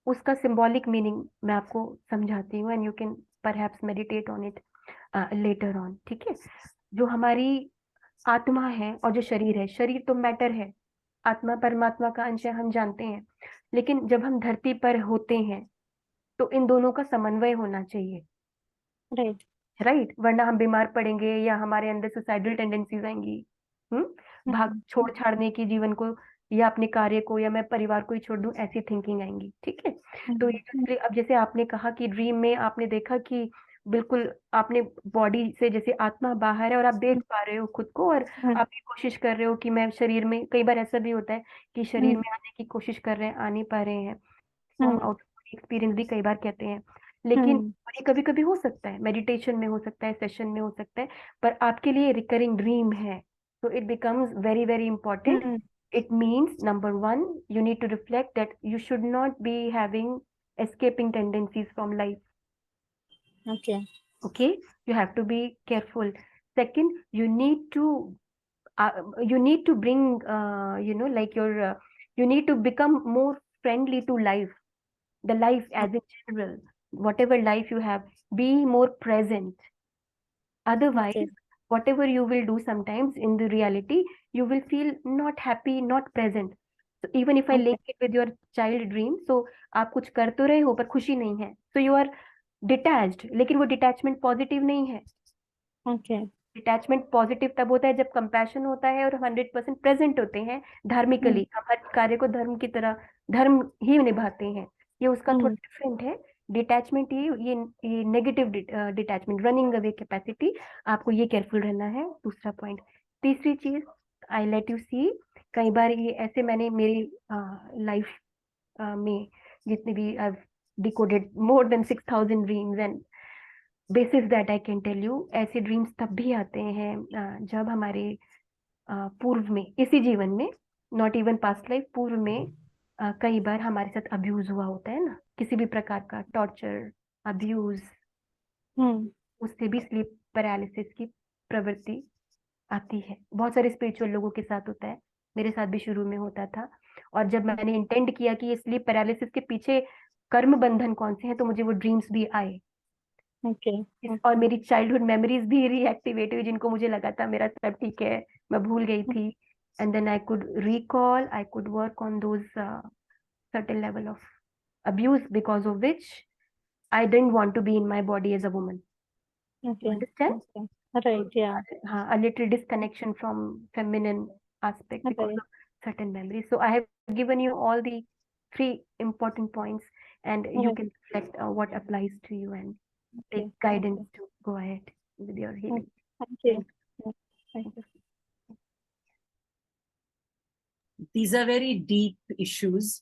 उसका सिंबॉलिक मीनिंग मैं आपको समझाती हूँ, and you can perhaps meditate on it later on. ठीक है, जो हमारी आत्मा है और जो शरीर है, शरीर तो मैटर है, आत्मा परमात्मा का अंश है, हम जानते हैं, लेकिन जब हम धरती पर होते हैं तो इन दोनों का समन्वय होना चाहिए। राइट, वरना हम बीमार पड़ेंगे या हमारे अंदर सुसाइडल टेंडेंसीज आएंगी, भाग छोड़ छाड़ने की जीवन को, या अपने कार्य को, या मैं परिवार को ही छोड़ दूं, ऐसी थिंकिंग आएंगी। ठीक है, तो ये अब जैसे आपने कहा कि ड्रीम में आपने देखा कि बिल्कुल आपने बॉडी से जैसे आत्मा बाहर है और आप देख पा रहे हो खुद को, और आप ये कोशिश कर रहे हो कि मैं शरीर में, कई बार ऐसा भी होता है कि शरीर में आने की कोशिश कर रहे हैं, आ नहीं पा रहे हैं, हम आउट ऑफ एक्सपीरियंस भी कई बार कहते हैं, लेकिन ये कभी कभी हो सकता है, मेडिटेशन में हो सकता है, सेशन में हो सकता है, पर आपके लिए रिकरिंग ड्रीम है, तो it becomes very very important. It means number one, you need to reflect that you should not be having escaping tendencies from life. Okay, you have to be careful. Second, you need to bring, like you need to become more friendly to life, the life as in general, whatever life you have, be more present. Otherwise, whatever you will do sometimes in the reality, you will feel not happy, not present. So even if I link it with your child dream, so आप कुछ कर तो रहे हो पर खुशी नहीं है, so you are detached, लेकिन वो detachment पॉजिटिव नहीं है। डिटैचमेंट पॉजिटिव तब होता है जब कंपैशन होता है और 100% प्रेजेंट होते हैं धार्मिकली, हम हर कार्य को धर्म की तरह, धर्म ही निभाते हैं, ये उसका थोड़ा डिफरेंट है। डिटैचमेंट ये negative detachment, running away capacity, आपको ये केयरफुल रहना है। दूसरा पॉइंट। तीसरी चीज, आई लेट यू सी, कई बार ये ऐसे मैंने मेरी लाइफ में जितने भी I decoded more than 6000 dreams, and basis that I can tell you, ऐसे ड्रीम्स तब भी आते हैं जब हमारे पूर्व में, इसी जीवन में, नॉट इवन पास्ट लाइफ, पूर्व में कई बार हमारे साथ अब्यूज हुआ होता है ना, किसी भी प्रकार का टॉर्चर, अब्यूज, उससे भी स्लीप पैरालिसिस की प्रवृत्ति आती है। बहुत सारे स्पिरिचुअल लोगों के साथ होता है, मेरे साथ भी शुरू में होता था। और जब मैंने इंटेंड किया कि ये स्लीप पैरालिसिस के पीछे कर्म बंधन कौन से हैं, तो मुझे वो ड्रीम्स भी आए। Okay. और मेरी चाइल्डहुड मेमोरीज भी रीएक्टिवेट हुई, जिनको मुझे लगा था मेरा सब ठीक है, मैं भूल गई थी। And then I could recall, I could work on those certain level of abuse because of which I didn't want to be in my body as a woman. You Okay. understand? Okay. Right. Yeah. A little disconnection from feminine aspect because Right. of certain memories. So I have given you all the 3 important points, and you Right. can reflect what applies to you and Okay. take guidance to go ahead with your healing. Thank you. Thank Yeah. Thank you. These are very deep issues.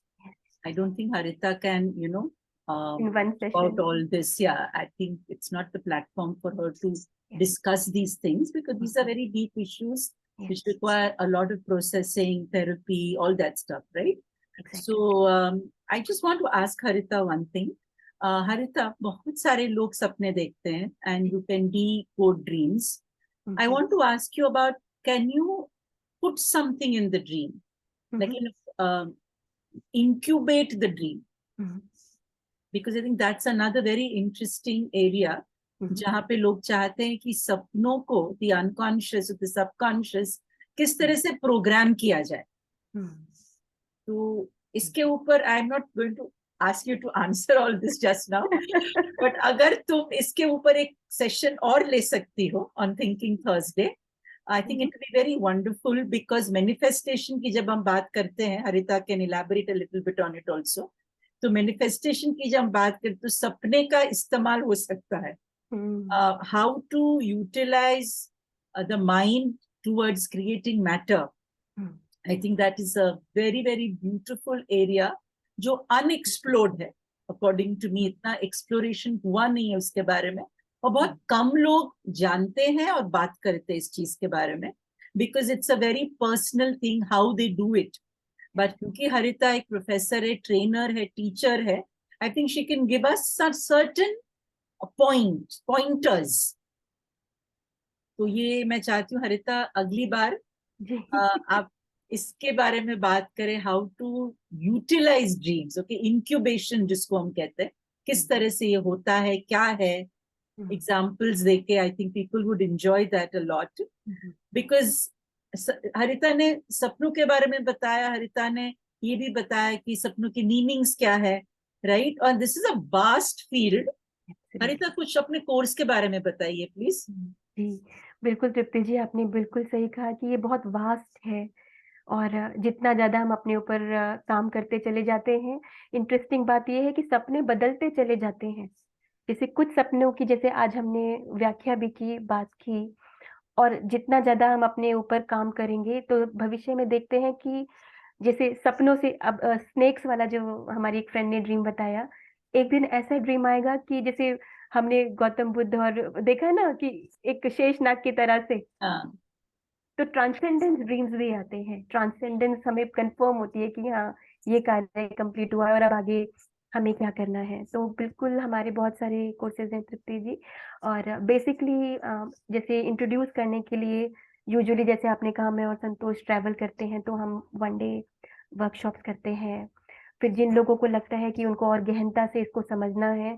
I don't think Harita can, In one about session. all this. Yeah, I think it's not the platform for her to discuss these things, because these are very deep issues which require a lot of processing, therapy, all that stuff, right? Exactly. So I just want to ask Harita one thing. Harita, बहुत सारे लोग सपने देखते हैं, and you can decode dreams. I want to ask you about, can you put something in the dream? Like incubate the dream, because I think that's another very interesting area जहाँ पे लोग चाहते हैं कि सपनों को, the unconscious or the subconscious, किस तरह से प्रोग्राम किया जाए. तो इसके ऊपर I am not going to ask you to answer all this just now, but अगर तुम इसके ऊपर एक सेशन और ले सकती हो on Thinking Thursday, I think it will be very wonderful, because manifestation की जब हम बात करते हैं, Harita can elaborate a little bit on it also. तो manifestation की जब हम बात करते हैं, तो सपने का इस्तेमाल हो सकता है. How to utilize the mind towards creating matter. I think that is a very, very beautiful area जो unexplored है. According to me, इतना exploration हुआ नहीं है उसके बारे में, और बहुत कम लोग जानते हैं और बात करते हैं इस चीज के बारे में, because it's a very personal thing how they do it. But क्योंकि हरिता एक प्रोफेसर है, ट्रेनर है, टीचर है, I think she can give us some certain pointers. तो ये मैं चाहती हूँ हरिता अगली बार आप इसके बारे में बात करें, how to utilize dreams. Okay, incubation जिसको हम कहते हैं, किस तरह से ये होता है, क्या है, एग्जाम्पल्स देके I think people would enjoy that a lot. Because Harita ने सपनों के बारे में बताया, हरिता ने ये भी बताया कि सपनों की मीनिंग्स क्या है, राइट? और this is a vast field. Harita, कुछ अपने कोर्स के बारे में बताइए प्लीज. जी बिल्कुल तृप्ति जी, आपने बिल्कुल सही कहा कि ये बहुत वास्ट है, और जितना ज्यादा हम अपने ऊपर काम करते चले जाते हैं, इंटरेस्टिंग बात ये है कि सपने बदलते चले जाते हैं. जैसे कुछ सपनों की, जैसे आज हमने व्याख्या भी की, बात की, और जितना ज्यादा हम अपने ऊपर काम करेंगे तो भविष्य में देखते हैं कि जैसे सपनों से, अब स्नेक्स वाला जो हमारी एक फ्रेंड ने ड्रीम बताया, एक दिन ऐसा ड्रीम आएगा कि जैसे हमने गौतम बुद्ध और देखा है ना कि एक शेषनाग की तरह से, तो ट्रांसेंडेंस ड्रीम्स भी आते हैं. ट्रांसेंडेंस हमें कंफर्म होती है कि हाँ ये कार्य कंप्लीट हुआ है और अब आगे हमें क्या करना है. तो बिल्कुल हमारे बहुत सारे कोर्सेज हैं तृप्ति जी, और बेसिकली जैसे इंट्रोड्यूस करने के लिए यूजुअली, जैसे आपने कहा, मैं और संतोष ट्रैवल करते हैं, तो हम 1 डे वर्कशॉप्स करते हैं. फिर जिन लोगों को लगता है कि उनको और गहनता से इसको समझना है,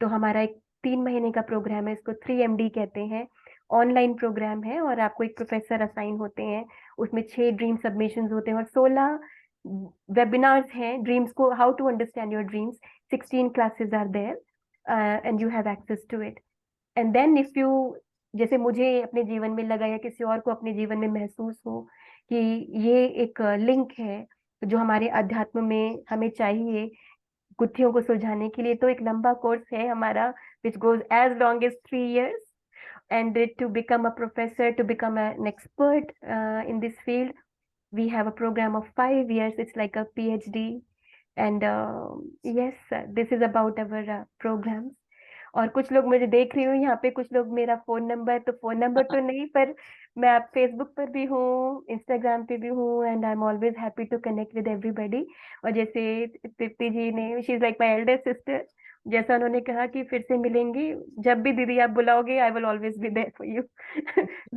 तो हमारा एक 3 महीने का प्रोग्राम है, इसको 3MD कहते हैं. ऑनलाइन प्रोग्राम है, और आपको एक प्रोफेसर असाइन होते हैं, उसमें 6 ड्रीम सबमिशंस होते हैं और 16 वेबिनार्स हैं ड्रीम्स को, how to understand your dreams. 16 classes are there and you have access to it. And then if you, जैसे मुझे अपने जीवन में लगा या किसी और को अपने जीवन में महसूस हो कि ये एक लिंक है जो हमारे अध्यात्म में हमें चाहिए गुत्थियों को सुलझाने के लिए, तो एक लंबा कोर्स है हमारा which goes as long as 3 years. And to become a professor, to become an expert in this field, we have a program of 5 years. It's like a PhD. And yes, this is about our programs. और कुछ लोग मुझे देख रही हूँ यहाँ पे, कुछ लोग मेरा फोन नंबर तो नहीं, पर मैं आप फेसबुक पर भी हूँ, इंस्टाग्राम पे भी हूँ, and I am always happy to connect with everybody. और जैसे तृप्ति जी ने, she is like my elder sister, जैसा उन्होंने कहा कि फिर से मिलेंगे, जब भी दीदी आप बुलाओगे, I will always be there for you.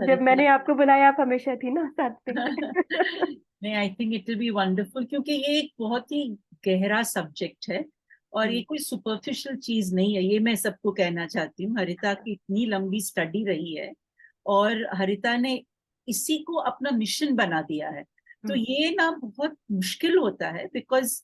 जब मैंने आपको बुलाया, आप हमेशा थी ना साथ में. नहीं, I think it will be wonderful, क्योंकि ये एक बहुत ही गहरा सब्जेक्ट है और ये कोई सुपरफिशियल चीज नहीं है, ये मैं सबको कहना चाहती हूँ। हरिता की इतनी लंबी स्टडी रही है और हरिता ने इसी को अपना मिशन बना दिया है। तो ये ना बहुत मुश्किल होता है, because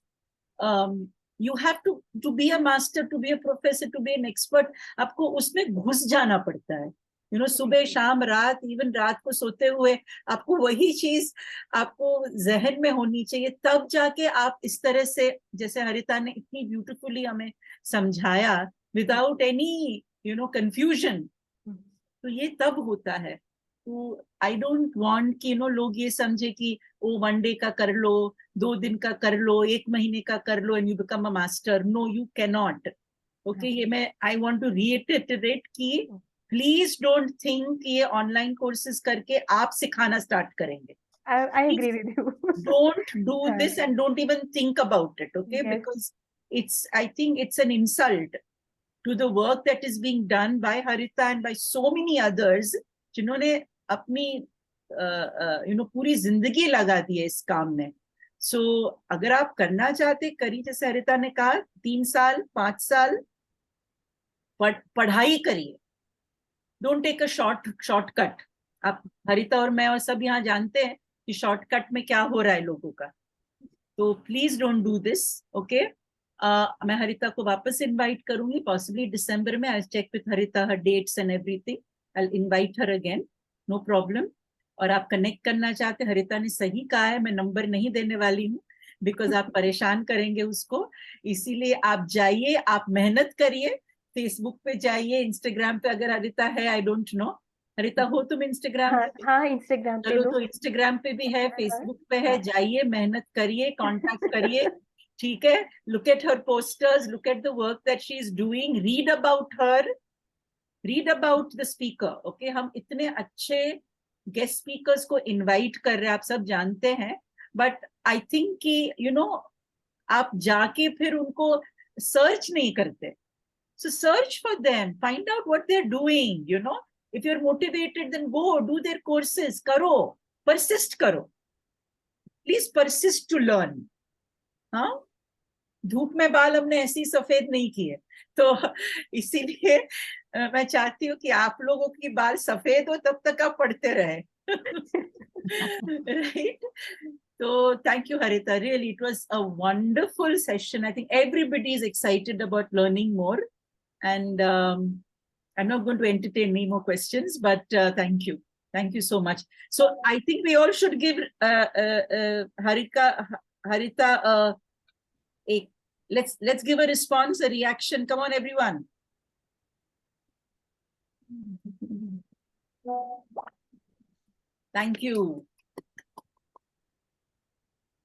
you have to be a master, to be a professor, to be an expert, आपको उसमें घुस जाना पड़ता है। यू नो, सुबह शाम रात, इवन रात को सोते हुए आपको वही चीज आपको जहन में होनी चाहिए, तब जाके आप इस तरह से, जैसे हरिता ने इतनी ब्यूटीफुली हमें समझाया, विदाउट एनी कंफ्यूजन, तो ये तब होता है। तो आई डोंट वांट कि लोग ये समझे कि ओ 1 डे का कर लो, 2 दिन का कर लो, 1 महीने का कर लो and you become a master. No, you can not. Okay, ये मैं आई वांट टू रीइटरेट कि प्लीज डोंट थिंक ये ऑनलाइन कोर्सेज करके आप सिखाना स्टार्ट करेंगे। I agree with you. Don't do this and don't even think about it, okay? Yes. Because I think it's an insult to the work that is being done by Harita and by so many others, जिन्होंने अपनी पूरी जिंदगी लगा दी है इस काम में। सो अगर आप करना चाहते, करिए, जैसे हरिता ने कहा, 3 साल 5 साल पढ़ाई करिए। Don't take a shortcut. आप, हरिता और मैं और सब यहाँ जानते हैं कि शॉर्टकट में क्या हो रहा है लोगों का। तो please don't do this, okay. मैं हरिता को वापस इनवाइट करूंगी, पॉसिबली दिसंबर में। I check with Harita her dates and everything, I invite her again, no problem. और आप कनेक्ट करना चाहते, हरिता ने सही कहा है, मैं नंबर नहीं देने वाली हूँ, बिकॉज आप परेशान करेंगे उसको। इसीलिए आप जाइए, आप मेहनत करिए, फेसबुक पे जाइए, इंस्टाग्राम पे अगर हरिता है, आई डोंट नो, हरिता हो तुम इंस्टाग्राम पे? हाँ, इंस्टाग्राम पे चलो, दो। तो इंस्टाग्राम पे भी है, फेसबुक पे है, जाइए, मेहनत करिए, कांटेक्ट करिए, ठीक है। Look at her posters, look at the work that she is doing, read about her, read about the speaker, okay. हम इतने अच्छे गेस्ट स्पीकर्स को इनवाइट कर रहे हैं, आप सब जानते हैं, बट आई थिंक कि आप जाके फिर उनको सर्च नहीं करते। So search for them, find out what they're doing, If you're motivated, then go do their courses, karo, persist karo. Please persist to learn. हाँ, धूप में बाल हमने ऐसे ही सफेद नहीं किए, तो इसीलिए मैं चाहती हूँ कि आप लोगों की बाल सफेद हो तब तक आप पढ़ते रहे। Right? So thank you, Harita. Really, it was a wonderful session. I think everybody is excited about learning more. And I'm not going to entertain any more questions, but thank you. Thank you so much. So I think we all should give Harita let's give a response, a reaction. Come on, everyone. Thank you.